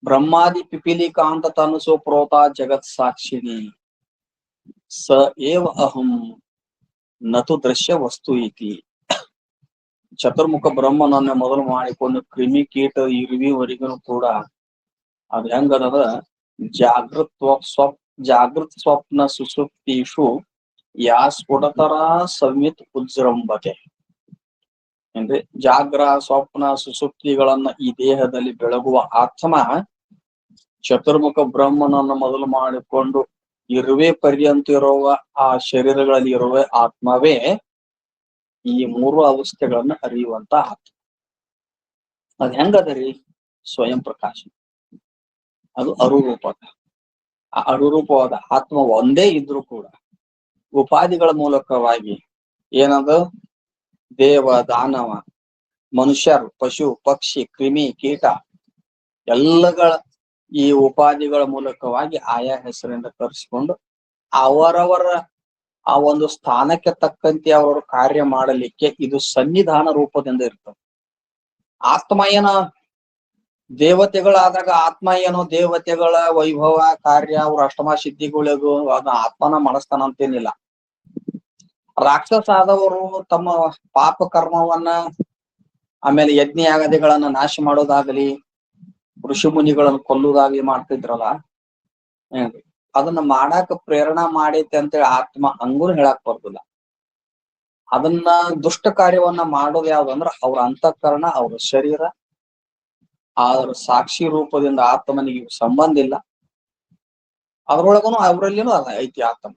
ಬ್ರಹ್ಮಾದಿ ಪಿಪಿಲಿ ಕಾಂತ ತನಸೋ ಪ್ರೋತ ಜಗತ್ ಸಾಕ್ಷಿಣಿ ಸ ಏವ ಅಹಂ ನತು ದೃಶ್ಯ ವಸ್ತು ಇತಿ. ಚತುರ್ಮುಖ ಬ್ರಹ್ಮನನ್ನ ಮೊದಲು ಮಾಡಿಕೊಂಡು ಕ್ರಿಮಿ ಕೀಟ ಇರುವಿವರೆಗೂ ಕೂಡ ಅದ್ ಹೆಂಗದ ಜಾಗೃತ್ ಸ್ವಪ್ನ ಸುಸುಪ್ತಿಷು ಯಾ ಸ್ಫುಟತರ ಸಂವಿತ್ ಉಜ್ಜೃಂಭತೆ. ಅಂದ್ರೆ ಜಾಗ್ರ ಸ್ವಪ್ನ ಸುಸುಪ್ತಿಗಳನ್ನ ಈ ದೇಹದಲ್ಲಿ ಬೆಳಗುವ ಆತ್ಮ ಚತುರ್ಮುಖ ಬ್ರಹ್ಮನನ್ನು ಮೊದಲು ಮಾಡಿಕೊಂಡು ಇರುವೆ ಪರ್ಯಂತ ಇರುವ ಆ ಶರೀರಗಳಲ್ಲಿ ಇರುವ ಆತ್ಮವೇ ಈ ಮೂರು ಅವಸ್ಥೆಗಳನ್ನ ಅರಿಯುವಂತ ಆತ್ಮ. ಅದ್ ಹೆಂಗದರಿ? ಸ್ವಯಂ ಪ್ರಕಾಶ. ಅದು ಅರುರೂಪದ. ಆ ಅರುರೂಪವಾದ ಆತ್ಮ ಒಂದೇ ಇದ್ರೂ ಕೂಡ ಉಪಾಧಿಗಳ ಮೂಲಕವಾಗಿ ಏನದು ದೇವ, ದಾನವ, ಮನುಷ್ಯರು, ಪಶು, ಪಕ್ಷಿ, ಕ್ರಿಮಿ, ಕೀಟ ಎಲ್ಲಗಳ ಈ ಉಪಾಧಿಗಳ ಮೂಲಕವಾಗಿ ಆಯಾ ಹೆಸರಿಂದ ಕರೆಸಿಕೊಂಡು ಅವರವರ ಆ ಒಂದು ಸ್ಥಾನಕ್ಕೆ ತಕ್ಕಂತೆ ಅವರವರು ಕಾರ್ಯ ಮಾಡಲಿಕ್ಕೆ ಇದು ಸನ್ನಿಧಾನ ರೂಪದಿಂದ ಇರ್ತದೆ. ಆತ್ಮ ಏನ ದೇವತೆಗಳಾದಾಗ ಆತ್ಮ ಏನೋ ದೇವತೆಗಳ ವೈಭವ ಕಾರ್ಯ ಅವ್ರ ಅಷ್ಟಮ ಸಿದ್ಧಿಗಳಿಗೂ ಅದು ಆತ್ಮನ ಮಾಡಿಸ್ತಾನ ಅಂತೇನಿಲ್ಲ. ರಾಕ್ಷಸ ಆದವರು ತಮ್ಮ ಪಾಪ ಕರ್ಮವನ್ನ ಆಮೇಲೆ ಯಜ್ಞ ಯಾಗದಿಗಳನ್ನ ನಾಶ ಮಾಡೋದಾಗಲಿ ಋಷಿ ಮುನಿಗಳನ್ನು ಕೊಲ್ಲುದಾಗ್ಲಿ ಮಾಡ್ತಿದ್ರಲ್ಲ, ಅದನ್ನ ಮಾಡಾಕ ಪ್ರೇರಣಾ ಮಾಡೈತೆ ಅಂತೇಳಿ ಆತ್ಮ ಹಂಗೂ ಹೇಳಕ್ ಬರ್ತಲ್ಲ. ಅದನ್ನ ದುಷ್ಟ ಕಾರ್ಯವನ್ನ ಮಾಡೋದು ಯಾವ್ದಂದ್ರ ಅವ್ರ ಅಂತಃಕರಣ, ಅವ್ರ ಶರೀರ, ಅವ್ರ ಸಾಕ್ಷಿ ರೂಪದಿಂದ ಆತ್ಮನಿಗೆ ಸಂಬಂಧ ಇಲ್ಲ. ಅದ್ರೊಳಗನು ಅವರಲ್ಲಿನೂ ಅದ ಐತಿ ಆತ್ಮ.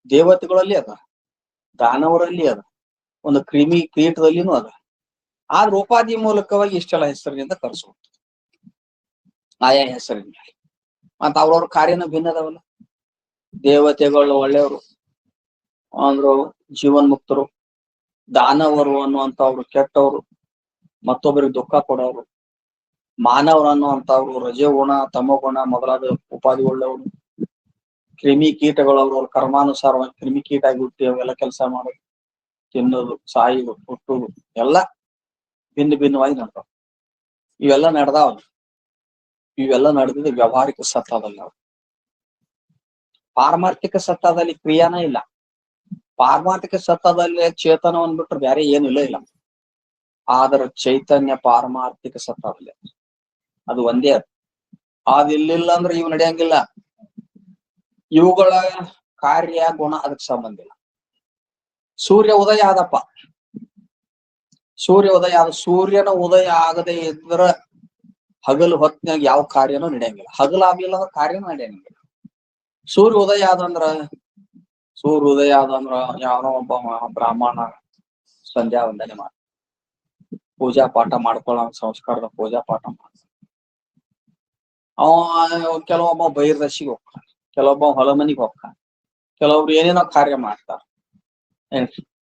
ದೇವತೆಗಳಲ್ಲಿ ಅದ, ದಾನವರಲ್ಲಿ ಅದ, ಒಂದು ಕ್ರಿಮಿ ಕೀಟದಲ್ಲಿನೂ ಅದ. ಆದ್ರ ಉಪಾಧಿ ಮೂಲಕವಾಗಿ ಇಷ್ಟೆಲ್ಲ ಹೆಸರಿನಿಂದ ಕರೆಸುವಂತ ಆಯಾ ಹೆಸರಿನ ಮತ್ತ ಅವ್ರವ್ರ ಕಾರ್ಯನ ಭಿನ್ನ ಅದಾವಲ್ಲ. ದೇವತೆಗಳು ಒಳ್ಳೆಯವರು ಅಂದ್ರು ಜೀವನ್ಮುಕ್ತರು, ದಾನವರು ಅನ್ನುವಂಥವ್ರು ಕೆಟ್ಟವರು, ಮತ್ತೊಬ್ಬರಿಗೆ ದುಃಖ ಕೊಡೋರು, ಮಾನವರು ಅನ್ನುವಂಥವ್ರು ರಜೋಗುಣ ತಮೋಗುಣ ಮೊದಲಾದ ಉಪಾಧಿ ಉಳ್ಳವರು, ಕ್ರಿಮಿ ಕೀಟಗಳವ್ರವ್ರ ಕರ್ಮಾನುಸಾರವಾಗಿ ಕ್ರಿಮಿ ಕೀಟ ಆಗಿ ಹುಟ್ಟಿ ಅವೆಲ್ಲ ಕೆಲಸ ಮಾಡೋದು, ತಿನ್ನೋದು, ಸಾಯೋದು, ಹುಟ್ಟುದು ಎಲ್ಲ ಭಿನ್ನ ಭಿನ್ನವಾಗಿ ನಡ್ತಾವ. ಇವೆಲ್ಲ ನಡೆದಾವ. ಇವೆಲ್ಲ ನಡೆದಿದ್ದು ವ್ಯಾವಹಾರಿಕ ಸತ್ತದಲ್ಲಿ. ಪಾರಮಾರ್ಥಿಕ ಸತ್ತದಲ್ಲಿ ಕ್ರಿಯಾನ ಇಲ್ಲ. ಪಾರಮಾರ್ಥಿಕ ಸತ್ತದಲ್ಲಿ ಚೇತನ ಅಂದ್ಬಿಟ್ರೆ ಬೇರೆ ಏನು ಇಲ್ಲ. ಆದ್ರ ಚೈತನ್ಯ ಪಾರಮಾರ್ಥಿಕ ಸತ್ತದಲ್ಲಿ ಅದು ಒಂದೇ. ಅದಿಲ್ಲ ಅಂದ್ರೆ ಇವು ನಡೆಯಂಗಿಲ್ಲ. ಇವುಗಳ ಕಾರ್ಯ ಗುಣ ಅದಕ್ಕೆ ಸಂಬಂಧ ಇಲ್ಲ. ಸೂರ್ಯ ಉದಯ ಆದಪ್ಪ, ಸೂರ್ಯ ಉದಯ ಆದ, ಸೂರ್ಯನ ಉದಯ ಆಗದೆ ಇದ್ರ ಹಗಲು ಹೊತ್ತಿನಾಗ ಯಾವ ಕಾರ್ಯನೂ ನಡೆಯಂಗಿಲ್ಲ. ಹಗಲು ಆಗ್ಲಿಲ್ಲ ಅಂದ್ರೆ ಕಾರ್ಯನೂ ನಡೆಯಂಗಿಲ್ಲ. ಸೂರ್ಯ ಉದಯ ಆದಂದ್ರ ಯಾವನೋ ಒಬ್ಬ ಬ್ರಾಹ್ಮಣ ಸಂಧ್ಯಾ ವಂದನೆ ಮಾಡ ಪೂಜಾ ಪಾಠ ಮಾಡ್ಕೊಳ್ಳೋ ಸಂಸ್ಕಾರದ ಪೂಜಾ ಪಾಠ ಮಾಡ. ಕೆಲವೊಬ್ಬ ಬಹಿರ್ದಶಿಗೆ ಹೋಗ್ತಾನೆ, ಕೆಲವೊಬ್ಬ ಹೊಲಮನಿಗೆ ಹೋಗ್ತಾನೆ, ಕೆಲವೊಬ್ರು ಏನೇನೋ ಕಾರ್ಯ ಮಾಡ್ತಾರ.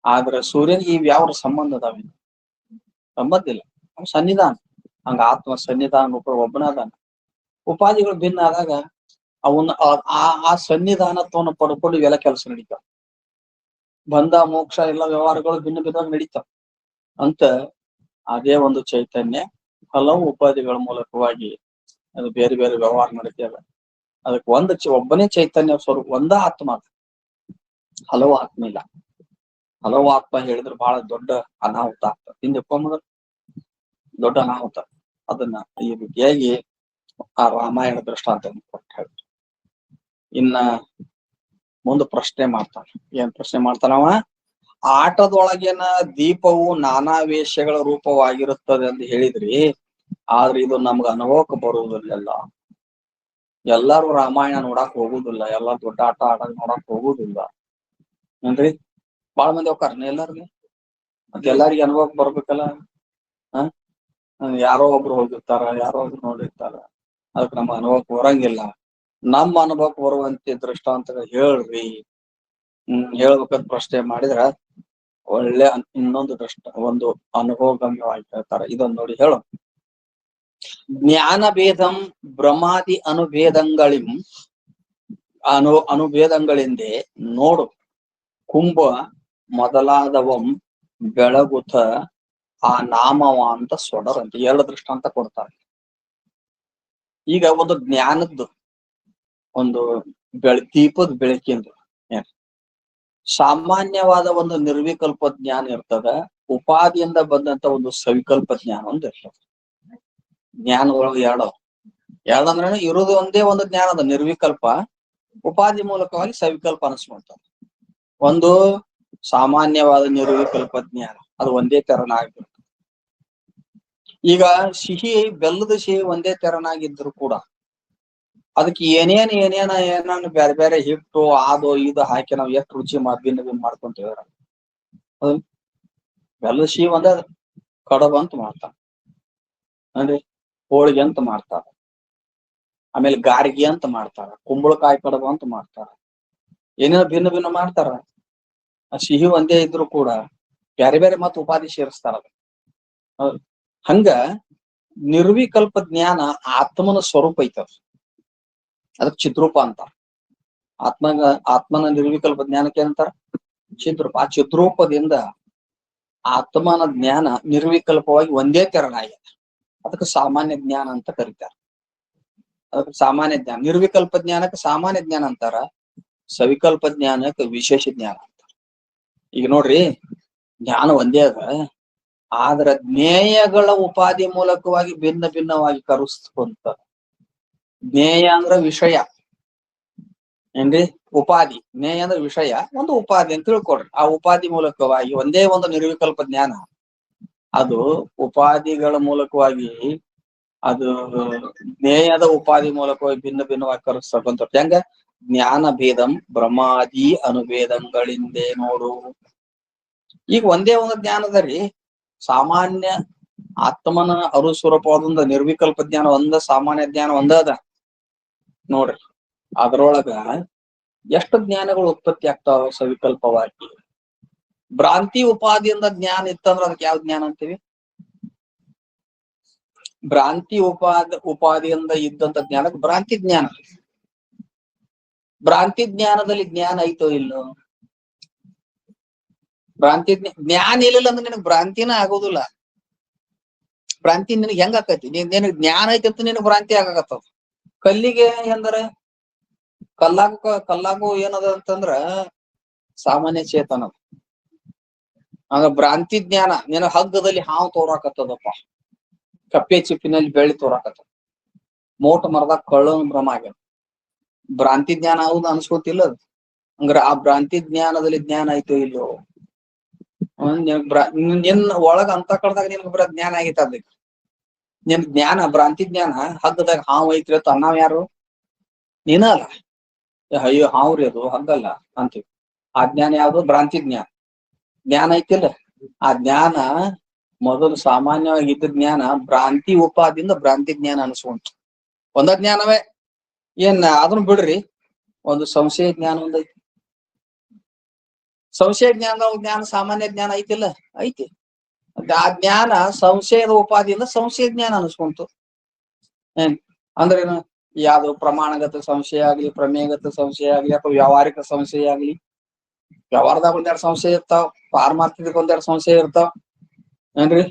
ಆದ್ರೆ ಸೂರ್ಯನಿಗೆ ಇವ್ ಯಾವ ಸಂಬಂಧ ಅದಾವ? ಸಂಬಂಧ ಇಲ್ಲ. ಸನ್ನಿಧಾನ. ಹಂಗ ಆತ್ಮ ಸನ್ನಿಧಾನ ರೂಪ ಒಬ್ಬನ ಅದಾನ. ಉಪಾಧಿಗಳು ಭಿನ್ನ ಆದಾಗ ಅವನ್ನ ಆ ಸನ್ನಿಧಾನತ್ವವನ್ನು ಪಡ್ಕೊಂಡು ಇವೆಲ್ಲ ಕೆಲಸ ನಡೀತಾವ. ಬಂಧ ಮೋಕ್ಷ ಎಲ್ಲ ವ್ಯವಹಾರಗಳು ಭಿನ್ನ ಭಿನ್ನವಾಗಿ ನಡೀತಾವ ಅಂತ ಅದೇ ಒಂದು ಚೈತನ್ಯ ಹಲವು ಉಪಾಧಿಗಳ ಮೂಲಕವಾಗಿ ಅದು ಬೇರೆ ಬೇರೆ ವ್ಯವಹಾರ ನಡೀತದ. ಅದಕ್ಕೆ ಒಬ್ಬನೇ ಚೈತನ್ಯ ಸ್ವರೂಪ, ಒಂದ ಆತ್ಮ ಅದ. ಹಲವು ಆತ್ಮ ಇಲ್ಲ. ಹಲವು ಆತ್ಮ ಹೇಳಿದ್ರೆ ಬಹಳ ದೊಡ್ಡ ಅನಾಹುತ ಆಗ್ತದೆ. ಹಿಂದೆಪ್ಪ ಮೊದಲು ದೊಡ್ಡ ಅನಾಹುತ. ಅದನ್ನ ಈ ರೀತಿಯಾಗಿ ಆ ರಾಮಾಯಣ ದೃಷ್ಟಾಂತ ಕೊಟ್ಟು ಹೇಳಿ. ಇನ್ನ ಮುಂದೆ ಪ್ರಶ್ನೆ ಮಾಡ್ತಾನ. ಏನ್ ಪ್ರಶ್ನೆ ಮಾಡ್ತಾನವ? ಆಟದೊಳಗಿನ ದೀಪವು ನಾನಾ ವೇಷಗಳ ರೂಪವಾಗಿರುತ್ತದೆ ಅಂತ ಹೇಳಿದ್ರಿ, ಆದ್ರೆ ಇದು ನಮ್ಗ ಅನುಭವಕ್ಕೆ ಬರುವುದಿಲ್ಲ. ಎಲ್ಲಾರು ರಾಮಾಯಣ ನೋಡಕ್ ಹೋಗುದಿಲ್ಲ, ಎಲ್ಲಾ ದೊಡ್ಡ ಆಟ ಆಡಕ್ ನೋಡಕ್ ಹೋಗುದಿಲ್ಲ ಏನ್ರಿ? ಬಾಳ ಮಂದಿ ಹೋಗ್ತಾರ ಎಲ್ಲಾರ್ಗಿ, ಮತ್ತೆ ಎಲ್ಲಾರಿಗೆ ಅನುಭವಕ್ಕೆ ಬರ್ಬೇಕಲ್ಲ. ಹ ಯಾರೋ ಒಬ್ರು ಹೋಗಿರ್ತಾರ, ಯಾರೋ ಒಬ್ರು ನೋಡಿರ್ತಾರ, ಅದಕ್ಕೆ ನಮ್ಮ ಅನುಭವಕ್ಕೆ ಬರಂಗಿಲ್ಲ. ನಮ್ಮ ಅನುಭವಕ್ಕೆ ಬರುವಂತೆ ದೃಷ್ಟಾಂತಗಳು ಹೇಳ್ರಿ. ಹೇಳ್ಬೇಕಂತ ಪ್ರಶ್ನೆ ಮಾಡಿದ್ರ ಒಳ್ಳೆ ಇನ್ನೊಂದು ಒಂದು ಅನುಭವಗಮ್ಯವಾಗಿ ಹೇಳ್ತಾರ. ಇದನ್ನ ನೋಡಿ ಹೇಳು. ಜ್ಞಾನ ಭೇದಂ ಬ್ರಹ್ಮಾದಿ ಅನುಭೇದಂಗಳಿಂ ಅನುಭೇದಂಗಳಿಂದೆ ನೋಡು ಕುಂಭ ಮೊದಲಾದವಂ ಬೆಳಗುತ ಆ ನಾಮವಾಂತ ಸೊಡರಂತೆ. ಎರಡು ದೃಷ್ಟಾಂತ ಕೊಡ್ತಾರೆ. ಈಗ ಒಂದು ಜ್ಞಾನದ್ದು ಒಂದು ದೀಪದ ಬೆಳಕಿಂದ ಸಾಮಾನ್ಯವಾದ ಒಂದು ನಿರ್ವಿಕಲ್ಪ ಜ್ಞಾನ ಇರ್ತದ, ಉಪಾದಿಯಿಂದ ಬಂದಂತ ಒಂದು ಸವಿಕಲ್ಪ ಜ್ಞಾನ ಒಂದು ಇರ್ತದ. ಜ್ಞಾನಗಳು ಎರಡಂದ್ರೆ ಇರುವುದು ಒಂದೇ ಒಂದು ಜ್ಞಾನದ ನಿರ್ವಿಕಲ್ಪ, ಉಪಾಧಿ ಮೂಲಕವಾಗಿ ಸವಿಕಲ್ಪ ಅನಿಸ್ಕೊಂತ. ಒಂದು ಸಾಮಾನ್ಯವಾದ ನಿರ್ವಿಕಲ್ಪ ಜ್ಞಾನ, ಅದು ಒಂದೇ ತೆರನಾಗಿರ್ತದೆ. ಈಗ ಬೆಲ್ಲದ ಸಿಹಿ ಒಂದೇ ತೆರನಾಗಿದ್ರು ಕೂಡ ಅದಕ್ಕೆ ಏನೇನು ಬೇರೆ ಬೇರೆ ಹಿಟ್ಟು ಅದು ಇದು ಹಾಕಿ ನಾವ್ ಎಷ್ಟು ರುಚಿ ಭಿನ್ನ ಮಾಡ್ಕೊಂತೀವಿ. ಬೆಲ್ಲದ ಸಿಹಿ ಒಂದ ಕಡಬ ಅಂತ ಮಾಡ್ತಾರ, ಅಂದ್ರೆ ಹೋಳಿಗೆ ಅಂತ ಮಾಡ್ತಾರ, ಆಮೇಲೆ ಗಾರಿಗೆ ಅಂತ ಮಾಡ್ತಾರ, ಕುಂಬಳಕಾಯಿ ಕಡಬ ಅಂತ ಮಾಡ್ತಾರ, ಏನೇನೋ ಭಿನ್ನ ಮಾಡ್ತಾರ. ಆ ಸಿಹಿ ಒಂದೇ ಇದ್ರು ಕೂಡ ಬೇರೆ ಬೇರೆ ಮತ್ ಉಪಾಧಿ ಸೇರಿಸ್ತಾರ. ಹಂಗ ನಿರ್ವಿಕಲ್ಪ ಜ್ಞಾನ ಆತ್ಮನ ಸ್ವರೂಪ ಐತದ, ಅದಕ್ಕೆ ಚಿದ್ರೂಪ ಅಂತಾರ. ಆತ್ಮನ ನಿರ್ವಿಕಲ್ಪ ಜ್ಞಾನಕ್ಕೆ ಅಂತಾರ ಚಿದ್ರೂಪ. ಆ ಚಿದ್ರೂಪದಿಂದ ಆತ್ಮನ ಜ್ಞಾನ ನಿರ್ವಿಕಲ್ಪವಾಗಿ ಒಂದೇ ತೆರನಾಗಿದೆ, ಅದಕ್ಕೆ ಸಾಮಾನ್ಯ ಜ್ಞಾನ ಅಂತ ಕರೀತಾರ. ಅದಕ್ಕೆ ಸಾಮಾನ್ಯ ಜ್ಞಾನ. ನಿರ್ವಿಕಲ್ಪ ಜ್ಞಾನಕ್ಕೆ ಸಾಮಾನ್ಯ ಜ್ಞಾನ ಅಂತಾರ, ಸವಿಕಲ್ಪ ಜ್ಞಾನಕ್ಕೆ ವಿಶೇಷ ಜ್ಞಾನ ಅಂತಾರ. ಈಗ ನೋಡ್ರಿ, ಜ್ಞಾನ ಒಂದೇ ಅದ, ಆದ್ರ ಜ್ಞೇಯಗಳ ಉಪಾಧಿ ಮೂಲಕವಾಗಿ ಭಿನ್ನವಾಗಿ ಕರೆಸ್ಕೊಂತ. ಜ್ಞೇಯ ಅಂದ್ರ ವಿಷಯ ಏನ್ರಿ, ಉಪಾಧಿ. ಜ್ಞೇಯ ಅಂದ್ರೆ ವಿಷಯ, ಒಂದು ಉಪಾಧಿ ಅಂತ ತಿಳ್ಕೊಡ್ರಿ. ಆ ಉಪಾಧಿ ಮೂಲಕವಾಗಿ ಒಂದೇ ಒಂದು ನಿರ್ವಿಕಲ್ಪ ಜ್ಞಾನ, ಅದು ಉಪಾಧಿಗಳ ಮೂಲಕವಾಗಿ ಅದು ಜ್ಞೇಯದ ಉಪಾಧಿ ಮೂಲಕವಾಗಿ ಭಿನ್ನವಾಗಿ ಕರೆಸ್ತಕ್ಕಂಥ. ಹೆಂಗ? ಜ್ಞಾನ ಭೇದಂ ಬ್ರಹ್ಮಾದಿ ಅನುಭೇದಂಗಳಿಂದೆ ನೋಡು. ಈಗ ಒಂದೇ ಒಂದು ಜ್ಞಾನದರಿ ಸಾಮಾನ್ಯ ಆತ್ಮನ ಅರುಸ್ವರೂಪವಾದ ನಿರ್ವಿಕಲ್ಪ ಜ್ಞಾನ ಒಂದ, ಸಾಮಾನ್ಯ ಜ್ಞಾನ ಒಂದ ಅದ ನೋಡ್ರಿ. ಅದರೊಳಗ ಎಷ್ಟು ಜ್ಞಾನಗಳು ಉತ್ಪತ್ತಿ ಆಗ್ತಾವ ಸವಿಕಲ್ಪವಾಗಿ. ಭ್ರಾಂತಿ ಉಪಾದಿಯಿಂದ ಜ್ಞಾನ ಇತ್ತಂದ್ರ ಅದಕ್ಕೆ ಯಾವ ಜ್ಞಾನ ಅಂತೀವಿ? ಭ್ರಾಂತಿ ಉಪಾದಿಯಿಂದ ಇದ್ದಂತ ಜ್ಞಾನಕ್ಕೆ ಭ್ರಾಂತಿ ಜ್ಞಾನ. ಭ್ರಾಂತಿ ಜ್ಞಾನದಲ್ಲಿ ಜ್ಞಾನ ಐತೋ ಇಲ್ಲೋ? ಭ್ರಾಂತಿ ಜ್ಞಾನ ಇಲ್ಲಿಲ್ಲ ಅಂದ್ರೆ ನಿನಗ್ ಭ್ರಾಂತಿನ ಆಗೋದಿಲ್ಲ. ಭ್ರಾಂತಿ ನಿನಗ್ ಹೆಂಗ ಆಕತಿ? ನಿನಗ್ ಜ್ಞಾನ ಐತಿ ಅಂತ ನಿನಗ್ ಭ್ರಾಂತಿ ಆಗಾಕತ್ತದ. ಕಲ್ಲಿಗೆ ಎಂದರೆ ಕಲ್ಲಾಗು ಏನದ ಅಂತಂದ್ರ ಸಾಮಾನ್ಯ ಚೇತನ. ಆಗ ಭ್ರಾಂತಿ ಜ್ಞಾನ, ನಿನ್ನ ಹಗ್ಗದಲ್ಲಿ ಹಾವು ತೋರಾಕತ್ತದಪ್ಪ, ಕಪ್ಪೆ ಚಿಪ್ಪಿನಲ್ಲಿ ಬೆಳ್ಳಿ ತೋರಾಕತ್ತದ, ಮೋಟ ಮರದಾಗ ಕಳ್ಳನ ಭ್ರಮ ಆಗ್ಯದ. ಭ್ರಾಂತಿ ಜ್ಞಾನ ಹೌದು ಅನ್ಸ್ಕೋತಿಲ್ಲ ಅದು. ಹಂಗ್ರ ಆ ಭ್ರಾಂತಿ ಜ್ಞಾನದಲ್ಲಿ ಜ್ಞಾನ ಆಯ್ತು ಇಲ್ಲೋ? ನಿನ್ ಒಳಗ ಅಂತ ಕಳ್ದಾಗ ನಿನ್ಗ ಜ್ಞಾನ ಆಗೈತ. ಅದಕ್ಕೆ ನಿನ್ ಜ್ಞಾನ ಭ್ರಾಂತಿ ಜ್ಞಾನ. ಹಗ್ಗದಾಗ ಹಾವು ಐತ್ರಿ ಅಂತ ನಾವ್ ಯಾರು? ನೀನ ಅಲ್ಲ. ಅಯ್ಯೋ ಹಾವ್ರಿ ಅದು ಹಗ್ಗಲ್ಲ ಅಂತೀವಿ. ಆ ಜ್ಞಾನ ಯಾವ್ದು? ಭ್ರಾಂತಿ ಜ್ಞಾನ. ಜ್ಞಾನ ಐತಿಲ್ಲ, ಆ ಜ್ಞಾನ ಮೊದಲು ಸಾಮಾನ್ಯವಾಗಿ ಇದ್ದ ಜ್ಞಾನ ಭ್ರಾಂತಿ ಉಪಾದಿಂದ ಭ್ರಾಂತಿ ಜ್ಞಾನ ಅನಿಸ್ಕೊಂತ ಒಂದ ಜ್ಞಾನವೇ. ಅದನ್ನ ಬಿಡ್ರಿ, ಒಂದು ಸಂಶಯ ಜ್ಞಾನ ಒಂದೈತಿ. ಸಂಶಯ ಜ್ಞಾನ ಸಾಮಾನ್ಯ ಜ್ಞಾನ ಐತಿಲ್ಲ? ಐತಿ. ಆ ಜ್ಞಾನ ಸಂಶಯದ ಉಪಾದಿಯಿಂದ ಸಂಶಯ ಜ್ಞಾನ ಅನಿಸ್ಕೊಂತು. ಅಂದ್ರೇನು? ಯಾವ್ದು ಪ್ರಮಾಣಗತ ಸಂಶಯ ಆಗ್ಲಿ, ಪ್ರಮೇಯಗತ ಸಂಶಯ ಆಗ್ಲಿ, ಅಥವಾ ವ್ಯಾವಹಾರಿಕ ಸಂಶಯ ಆಗ್ಲಿ. ವ್ಯವಹಾರದಾಗ ಒಂದೆರಡು ಸಂಶಯ ಇರ್ತಾವ, ಪಾರಮಾರ್ಥಿಕ ಒಂದೆರಡು ಸಂಶಯ ಇರ್ತಾವ ಏನ್ರಿ.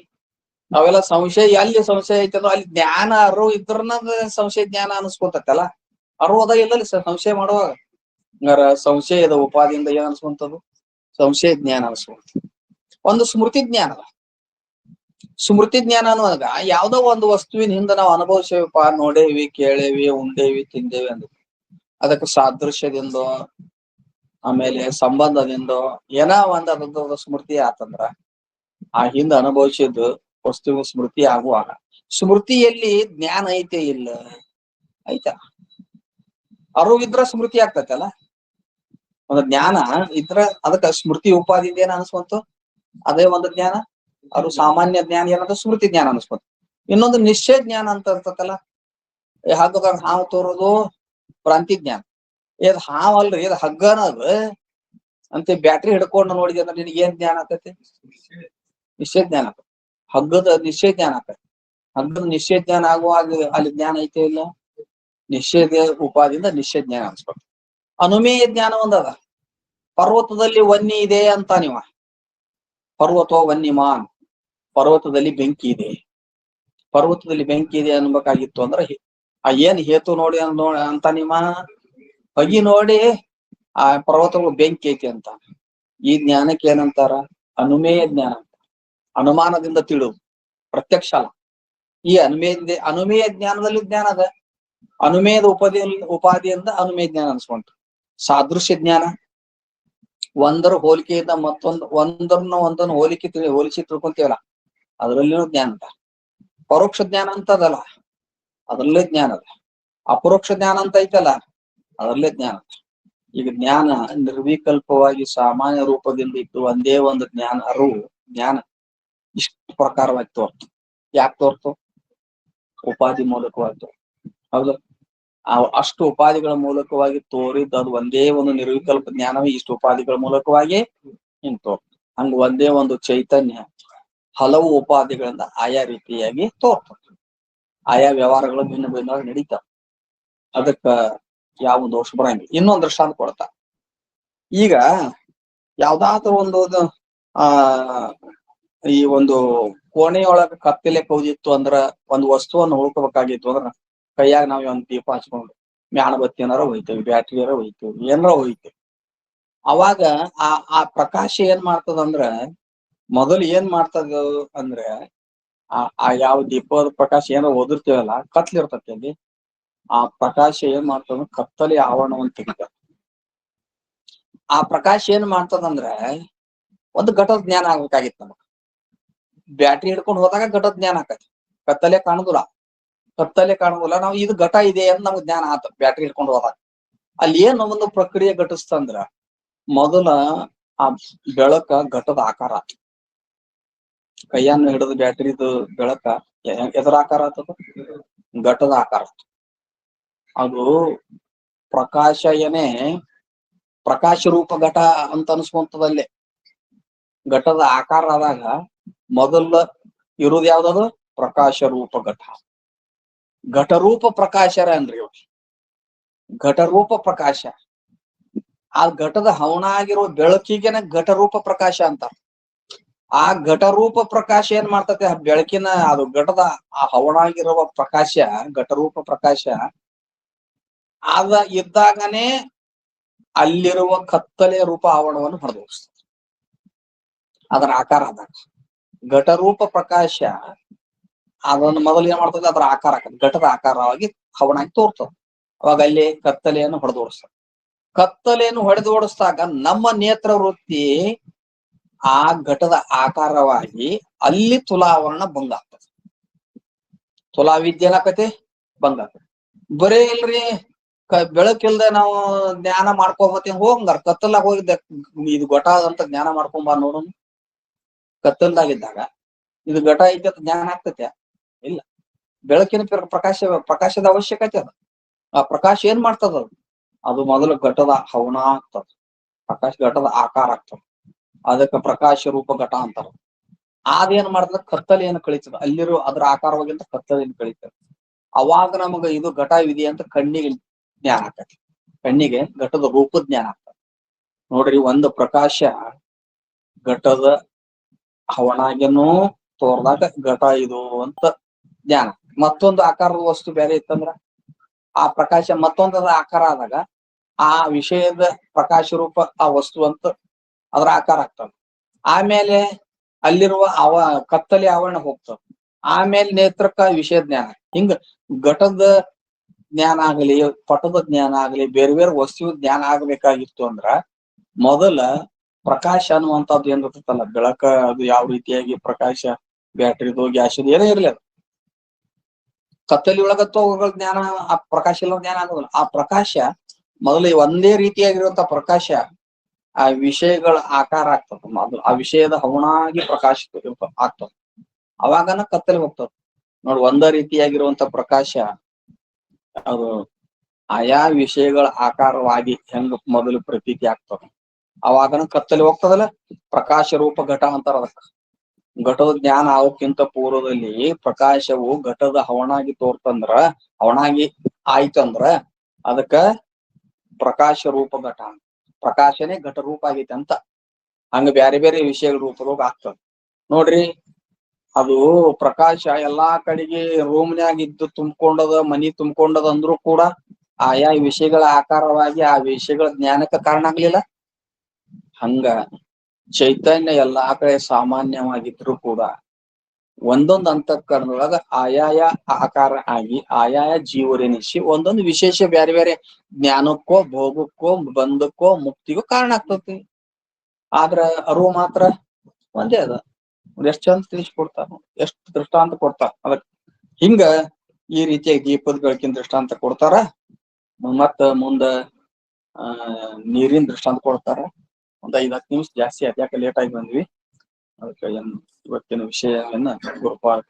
ಅವೆಲ್ಲ ಸಂಶಯ ಎಲ್ಲಿ ಸಂಶಯ ಐತಂದ್ರ ಅಲ್ಲಿ ಜ್ಞಾನ ಅರಿವು ಇದ್ರನ ಸಂಶಯ ಜ್ಞಾನ ಅನಿಸ್ಕೊಂತಲ್ಲ. ಅರಿವು ಅದ ಇಲ್ಲಲ್ಲಿ ಸಂಶಯ ಮಾಡುವಾಗ. ಸಂಶಯದ ಉಪಾದಿಯಿಂದ ಏನ್ ಅನ್ಸ್ಕೊಂತದ್ದು? ಸಂಶಯ ಜ್ಞಾನ ಅನಿಸ್ಕೊಂತ. ಒಂದು ಸ್ಮೃತಿ ಜ್ಞಾನ. ಸ್ಮೃತಿ ಜ್ಞಾನ ಅನ್ನುವಾಗ ಯಾವ್ದೋ ಒಂದು ವಸ್ತುವಿನ ಹಿಂದ ನಾವು ಅನುಭವಿಸೇವಿಪ್ಪ, ನೋಡೇವಿ, ಕೇಳೇವಿ, ಉಂಡೇವಿ, ತಿಂದೇವಿ ಅಂದ ಅದಕ್ಕೆ ಸಾದೃಶ್ಯದಿಂದ ಆಮೇಲೆ ಸಂಬಂಧದಿಂದ ಏನೋ ಒಂದ್ ಅದ್ರ ಸ್ಮೃತಿ ಆತಂದ್ರ ಆ ಹಿಂದ ಅನುಭವಿಸಿದ್ದು ವಸ್ತುವಿನ ಸ್ಮೃತಿ ಆಗುವಾಗ ಸ್ಮೃತಿಯಲ್ಲಿ ಜ್ಞಾನ ಐತೆ ಇಲ್ಲ ಐತಾ? ಅರಿವಿದ್ರ ಸ್ಮೃತಿ ಆಗ್ತೈತಲ್ಲ. ಒಂದು ಜ್ಞಾನ ಇದ್ರ ಅದಕ್ಕ ಸ್ಮೃತಿ ಉಪಾಧಿ ಏನ ಅನ್ಸ್ಕೊಂತು, ಅದೇ ಒಂದು ಜ್ಞಾನ. ಅದು ಸಾಮಾನ್ಯ ಜ್ಞಾನ ಏನಂತ ಸ್ಮೃತಿ ಜ್ಞಾನ ಅನ್ಸ್ಕೊಂತು. ಇನ್ನೊಂದು ನಿಶ್ಚಯ ಜ್ಞಾನ ಅಂತ ಇರ್ತತಲ್ಲ, ಹಗ್ಗದಾಗ ಹಾವು ತೋರೋದು ಭ್ರಾಂತಿ ಜ್ಞಾನ. ಇದ್ ಹಾವ್ ಅಲ್ರಿ, ಇದ್ ಹಗ್ಗನ ಅದ ಅಂತ ಬ್ಯಾಟ್ರಿ ಹಿಡ್ಕೊಂಡು ನೋಡಿದೆ ಅಂದ್ರೆ ನಿನಗೆ ಏನ್ ಜ್ಞಾನ ಆಕತಿ? ನಿಶ್ಚಯ ಜ್ಞಾನ ಆಕತಿ. ಹಗ್ಗದ ನಿಶ್ಚಯ ಜ್ಞಾನ ಆಕತಿ. ಹಗ್ಗದ ನಿಶ್ಚಯ ಜ್ಞಾನ ಆಗುವಾಗ ಅಲ್ಲಿ ಜ್ಞಾನ ಐತೆ ಇಲ್ಲ? ನಿಶ್ಚಯ ಉಪಾದಿಂದ ನಿಶ್ಚಯ ಜ್ಞಾನ ಅನ್ಸ್ಬೇಕು. ಅನುಮೇಯ ಜ್ಞಾನ ಒಂದದ. ಪರ್ವತದಲ್ಲಿ ವನ್ನಿ ಇದೆ ಅಂತ ನೀವ, ಪರ್ವತೋ ವನ್ಯಮಾನ್, ಪರ್ವತದಲ್ಲಿ ಬೆಂಕಿ ಇದೆ, ಪರ್ವತದಲ್ಲಿ ಬೆಂಕಿ ಇದೆ ಅನ್ಬೇಕಾಗಿತ್ತು ಅಂದ್ರೆ ಆ ಏನ್ ಹೇತು ನೋಡಿ ಅಂತ ನಿಮ್ಮ ಹೊಗಿ ನೋಡಿ ಆ ಪರ್ವತಗಳು ಬೆಂಕಿ ಐತಿ ಅಂತ. ಈ ಜ್ಞಾನಕ್ಕೆ ಏನಂತಾರ? ಅನುಮೇಯ ಜ್ಞಾನ ಅಂತ. ಅನುಮಾನದಿಂದ ತಿಳುದು, ಪ್ರತ್ಯಕ್ಷ ಅಲ್ಲ. ಈ ಅನುಮೇಯ ಜ್ಞಾನದಲ್ಲಿ ಜ್ಞಾನ ಅದ. ಅನುಮೇಯದ ಉಪಾಧಿಯಿಂದ ಅನುಮೇಯ ಜ್ಞಾನ ಅನ್ಸ್ಕೊಂತು. ಸಾದೃಶ್ಯ ಜ್ಞಾನ, ಒಂದರ ಹೋಲಿಕೆಯಿಂದ ಒಂದನ್ನು ಹೋಲಿಸಿ ತಿಳ್ಕೊಂತೀವಲ್ಲ, ಅದ್ರಲ್ಲಿನೂ ಜ್ಞಾನ ಅದ. ಪರೋಕ್ಷ ಜ್ಞಾನ ಅಂತದಲ್ಲ, ಅದ್ರಲ್ಲೇ ಜ್ಞಾನ ಅದ. ಅಪರೋಕ್ಷ ಜ್ಞಾನ ಅಂತ ಐತಲ್ಲ, ಅದರಲ್ಲೇ ಜ್ಞಾನ ಅದ. ಈಗ ಜ್ಞಾನ ನಿರ್ವಿಕಲ್ಪವಾಗಿ ಸಾಮಾನ್ಯ ರೂಪದಿಂದ ಇಟ್ಟು ಒಂದೇ ಒಂದು ಜ್ಞಾನ ಇಷ್ಟು ಪ್ರಕಾರವಾಗಿ ತೋರ್ತು. ಯಾಕೆ ತೋರ್ತು? ಉಪಾಧಿ ಮೂಲಕವಾಗಿ ತೋರ್ತು. ಹೌದು, ಅಷ್ಟು ಉಪಾಧಿಗಳ ಮೂಲಕವಾಗಿ ತೋರಿದ್ದು ಅದು ಒಂದೇ ಒಂದು ನಿರ್ವಿಕಲ್ಪ ಜ್ಞಾನವೇ ಇಷ್ಟು ಉಪಾಧಿಗಳ ಮೂಲಕವಾಗಿ ತೋರ್ತು. ಹಂಗ ಒಂದೇ ಒಂದು ಚೈತನ್ಯ ಹಲವು ಉಪಾಧಿಗಳಿಂದ ಆಯಾ ರೀತಿಯಾಗಿ ತೋರ್ತದೆ. ಆಯಾ ವ್ಯವಹಾರಗಳು ಭಿನ್ನ ಭಿನ್ನವಾಗಿ ನಡೀತಾವ. ಅದಕ್ಕ ಯಾವ ದೋಷ ಬರಂಗಿಲ್ಲ. ಇನ್ನೊಂದು ದೃಷ್ಟಾಂತ ಕೊಡ್ತಾ, ಈಗ ಯಾವ್ದಾದ್ರು ಒಂದು ಈ ಒಂದು ಕೋಣೆಯೊಳಗ ಕತ್ತಲೆ ಕೌದಿತ್ತು ಅಂದ್ರ, ಒಂದು ವಸ್ತುವನ್ನು ಹುಡುಕಬೇಕಾಗಿತ್ತು ಅಂದ್ರ ಕೈಯಾಗ ನಾವ್ ಒಂದು ದೀಪ ಹಚ್ಕೊಂಡು ಮ್ಯಾಣಬತ್ತಿ ಏನಾರ ಹೋಯ್ತೇವಿ, ಬ್ಯಾಟ್ರಿ ಏನಾರ ಹೋಯ್ತೇವಿ, ಏನಾರ ಹೋಯ್ತೇವಿ. ಅವಾಗ ಆ ಪ್ರಕಾಶ ಏನ್ ಮಾಡ್ತದಂದ್ರ, ಮೊದಲು ಏನ್ ಮಾಡ್ತದ ಅಂದ್ರೆ ಆ ಯಾವ ದೀಪದ ಪ್ರಕಾಶ ಏನೋ ಓದಿರ್ತೀವಲ್ಲ, ಕತ್ಲಿರ್ತತಿ ಅಲ್ಲಿ. ಆ ಪ್ರಕಾಶ ಏನ್ ಮಾಡ್ತದ, ಕತ್ತಲೆ ಆವರಣವನ್ನು ತೆಗಿತ. ಆ ಪ್ರಕಾಶ ಏನ್ ಮಾಡ್ತದಂದ್ರೆ ಒಂದು ಘಟದ ಜ್ಞಾನ ಆಗ್ಬೇಕಾಗಿತ್ತು ನಮಗ. ಬ್ಯಾಟ್ರಿ ಹಿಡ್ಕೊಂಡು ಹೋದಾಗ ಘಟದ ಜ್ಞಾನ ಆಕತಿ. ಕತ್ತಲೆ ಕಾಣುದಿಲ್ಲ, ನಾವು ಇದು ಘಟ ಇದೆ ಅಂತ ನಮ್ಗೆ ಜ್ಞಾನ ಆತ ಬ್ಯಾಟ್ರಿ ಹಿಡ್ಕೊಂಡು ಹೋದಾಗ. ಅಲ್ಲಿ ಏನ್ ಒಂದು ಪ್ರಕ್ರಿಯೆ ಘಟಿಸ್ತಂದ್ರ, ಮೊದಲ ಆ ಬೆಳಕ ಘಟದ ಆಕಾರ ಆತ. ಕೈಯನ್ನು ಹಿಡಿದು ಬ್ಯಾಟ್ರಿದು ಬೆಳಕ ಎದರ ಆಕಾರ ಆತದ? ಘಟದ ಆಕಾರ. ಅದು ಪ್ರಕಾಶ ಏನೇ ಪ್ರಕಾಶ ರೂಪ ಘಟ ಅಂತ ಅನ್ಸ್ಕೊಂತದಲ್ಲಿ. ಘಟದ ಆಕಾರ ಆದಾಗ ಮೊದಲ ಇರುವುದು ಯಾವ್ದದು? ಪ್ರಕಾಶ ರೂಪ ಘಟ. ಘಟರೂಪ ಪ್ರಕಾಶರ ಅನ್ರಿ ಇವ್. ಘಟರೂಪ ಪ್ರಕಾಶ. ಆ ಘಟದ ಹವಣ ಆಗಿರುವ ಬೆಳಕಿಗೆನ ಘಟರೂಪ ಪ್ರಕಾಶ ಅಂತ. ಆ ಘಟರೂಪ ಪ್ರಕಾಶ ಏನ್ ಮಾಡ್ತತೆ, ಆ ಬೆಳಕಿನ ಅದು ಘಟದ ಆ ಹವಣ ಆಗಿರುವ ಪ್ರಕಾಶ, ಘಟರೂಪ ಪ್ರಕಾಶ ಅದ ಇದ್ದಾಗನೇ ಅಲ್ಲಿರುವ ಕತ್ತಲೆಯ ರೂಪ ಆವರಣವನ್ನು ಹೊರದೋಡಿಸ್ತದೆ. ಅದರ ಆಕಾರ ಆದಾಗ ಘಟರೂಪ ಪ್ರಕಾಶ ಅದನ್ನು ಮೊದಲು ಏನ್ ಮಾಡ್ತದೆ, ಅದರ ಆಕಾರ ಆಕತಿ. ಘಟದ ಆಕಾರವಾಗಿ ಹವಣಾಗಿ ತೋರ್ತದೆ. ಅವಾಗ ಅಲ್ಲಿ ಕತ್ತಲೆಯನ್ನು ಹೊಡೆದೋಡಿಸ್ತದೆ. ಕತ್ತಲೆಯನ್ನು ಹೊಡೆದೋಡಿಸಿದಾಗ ನಮ್ಮ ನೇತ್ರ ವೃತ್ತಿ ಆ ಘಟದ ಆಕಾರವಾಗಿ ಅಲ್ಲಿ ತುಲಾವರಣ ಭಂಗ ಆಗ್ತದೆ. ತುಲಾವಿದ್ಯೆ ಏನಾಕತಿ? ಭಂಗ ಆಗ್ತದೆ. ಬರೇ ಇಲ್ರಿ ಬೆಳಕಿಲ್ದೆ ನಾವು ಜ್ಞಾನ ಮಾಡ್ಕೋಬತ್ತೀವಿ ಹೋಗಂಗಾರ ಕತ್ತಲಾಗ ಹೋಗಿದ್ದೆ ಇದು ಘಟ ಅಂತ ಜ್ಞಾನ ಮಾಡ್ಕೊಂಬ ನೋಡು. ಕತ್ತಲ್ದಾಗಿದ್ದಾಗ ಇದು ಘಟ ಐತಿ ಅಂತ ಜ್ಞಾನ ಆಗ್ತೈತೆ? ಇಲ್ಲ. ಬೆಳಕಿನ ಪ್ರಕಾಶದ ಅವಶ್ಯಕತೆ ಅದ. ಆ ಪ್ರಕಾಶ ಏನ್ ಮಾಡ್ತದ? ಅದು ಮೊದಲು ಘಟದ ಹವಣ ಆಗ್ತದ, ಪ್ರಕಾಶ ಘಟದ ಆಕಾರ ಆಗ್ತದ. ಅದಕ್ಕೆ ಪ್ರಕಾಶ ರೂಪ ಘಟ ಅಂತಾರ. ಅದೇನ್ ಮಾಡ್ತದ? ಕತ್ತಲೆಯನ್ನು ಕಳೀತದ. ಅಲ್ಲಿರೋ ಅದ್ರ ಆಕಾರವಾಗಿಂತ ಕತ್ತಲೆಯನ್ನು ಕಳೀತದೆ. ಅವಾಗ ನಮಗ ಇದು ಘಟ ಇದೆ ಅಂತ ಕಣ್ಣಿಗೆ ಜ್ಞಾನ ಆಗ್ತದೆ. ಕಣ್ಣಿಗೆ ಘಟದ ರೂಪ ಜ್ಞಾನ ಆಗ್ತದೆ. ನೋಡ್ರಿ, ಒಂದು ಪ್ರಕಾಶ ಘಟದ ಹವಣಾಗೇನು ತೋರ್ದಾಗ ಘಟ ಇದು ಅಂತ ಜ್ಞಾನ. ಮತ್ತೊಂದು ಆಕಾರದ ವಸ್ತು ಬೇರೆ ಇತ್ತಂದ್ರ ಆ ಪ್ರಕಾಶ ಮತ್ತೊಂದದ ಆಕಾರ ಆದಾಗ ಆ ವಿಷಯದ ಪ್ರಕಾಶ ರೂಪ ಆ ವಸ್ತು ಅಂತ ಅದ್ರ ಆಕಾರ ಆಗ್ತದೆ. ಆಮೇಲೆ ಅಲ್ಲಿರುವ ಕತ್ತಲೆ ಆವರಣ ಹೋಗ್ತದ. ಆಮೇಲೆ ನೇತ್ರಕ್ಕ ವಿಷಯ ಜ್ಞಾನ. ಹಿಂಗ ಘಟದ ಜ್ಞಾನ ಆಗಲಿ, ಪಟದ ಜ್ಞಾನ ಆಗಲಿ, ಬೇರೆ ಬೇರೆ ವಸ್ತು ಜ್ಞಾನ ಆಗ್ಬೇಕಾಗಿತ್ತು ಅಂದ್ರ ಮೊದಲ ಪ್ರಕಾಶ ಅನ್ನುವಂಥದ್ದು ಏನ್ ಇರ್ತೈತಲ್ಲ, ಬೆಳಕ ಅದು ಯಾವ ರೀತಿಯಾಗಿ ಪ್ರಕಾಶ, ಬ್ಯಾಟ್ರಿದು, ಗ್ಯಾಸಿದು ಏನೇ ಇರ್ಲಿ, ಅದು ಕತ್ತಲಿ ಒಳಗತ್ತು ಅವುಗಳ ಜ್ಞಾನ, ಆ ಪ್ರಕಾಶ ಎಲ್ಲ ಜ್ಞಾನ ಆಗೋದಿಲ್ಲ. ಆ ಪ್ರಕಾಶ ಮೊದಲು ಒಂದೇ ರೀತಿಯಾಗಿರುವಂತ ಪ್ರಕಾಶ ಆ ವಿಷಯಗಳ ಆಕಾರ ಆಗ್ತದ. ಮೊದಲು ಆ ವಿಷಯದ ಹವಣಾಗಿ ಪ್ರಕಾಶ ಆಗ್ತದ. ಅವಾಗನ ಕತ್ತಲೆ ಹೋಗ್ತದ ನೋಡಿ. ಒಂದ ರೀತಿಯಾಗಿರುವಂತ ಪ್ರಕಾಶ ಅದು ಆಯಾ ವಿಷಯಗಳ ಆಕಾರವಾಗಿ ಹೆಂಗ ಮೊದಲು ಪ್ರತೀತಿ ಆಗ್ತದ, ಅವಾಗನ ಕತ್ತಲೆ ಹೋಗ್ತದಲ್ಲ. ಪ್ರಕಾಶ ರೂಪ ಘಟ ಅಂತಾರ ಅದಕ್ಕ. ಘಟದ ಜ್ಞಾನ ಆಗೋಕ್ಕಿಂತ ಪೂರ್ವದಲ್ಲಿ ಪ್ರಕಾಶವು ಘಟದ ಹವಣಾಗಿ ತೋರ್ತಂದ್ರ, ಹವಣಾಗಿ ಆಯ್ತಂದ್ರ ಅದಕ್ಕ ಪ್ರಕಾಶ ರೂಪ ಘಟ, ಪ್ರಕಾಶನೇ ಘಟ ರೂಪ ಆಗೈತೆ ಅಂತ. ಹಂಗ ಬ್ಯಾರೆ ಬೇರೆ ವಿಷಯಗಳ ರೂಪದೋಗ ಆಗ್ತದ ನೋಡ್ರಿ. ಅದು ಪ್ರಕಾಶ ಎಲ್ಲಾ ಕಡೆಗೆ ರೂಮ್ನ್ಯಾಗ ಇದ್ದು ತುಂಬ್ಕೊಂಡದ, ಮನಿ ತುಂಬ್ಕೊಂಡದ ಅಂದ್ರೂ ಕೂಡ ಆಯಾ ವಿಷಯಗಳ ಆಕಾರವಾಗಿ ಆ ವಿಷಯಗಳ ಜ್ಞಾನಕ್ಕೆ ಕಾರಣ ಆಗ್ಲಿಲ್ಲ. ಹಂಗ ಚೈತನ್ಯ ಎಲ್ಲಾ ಕಡೆ ಸಾಮಾನ್ಯವಾಗಿದ್ರು ಕೂಡ ಒಂದೊಂದು ಅಂತಃಕರಣದೊಳಗ ಆಯಾಯ ಆಕಾರ ಆಗಿ ಆಯಾಯ ಜೀವರೆನಿಸಿ ಒಂದೊಂದು ವಿಶೇಷ ಬ್ಯಾರೆ ಬೇರೆ ಜ್ಞಾನಕ್ಕೋ, ಭೋಗಕ್ಕೋ, ಬಂಧಕ್ಕೋ, ಮುಕ್ತಿಗೋ ಕಾರಣ ಆಗ್ತತಿ. ಆದ್ರ ಅರಿವು ಮಾತ್ರ ಒಂದೇ ಅದ. ಎಷ್ಟ್ ಚಂದ ತಿಳಿಸ್ಕೊಡ್ತಾರ, ಎಷ್ಟು ದೃಷ್ಟಾಂತ ಕೊಡ್ತಾರ. ಅದಕ್ ಹಿಂಗ ಈ ರೀತಿಯಾಗಿ ದೀಪದ ಬೆಳಕಿನ ದೃಷ್ಟಾಂತ ಕೊಡ್ತಾರ. ಮತ್ತ ಮುಂದ ನೀರಿನ ದೃಷ್ಟಾಂತ ಕೊಡ್ತಾರ. ಒಂದ್ 5-10 ನಿಮಿಷ ಜಾಸ್ತಿ ಆಯ್ತು, ಯಾಕೆ ಲೇಟ್ ಆಗಿ ಬಂದ್ವಿ. ಅದಕ್ಕೆ ಇವತ್ತಿನ ವಿಷಯವನ್ನ ಗುರುಪಾದ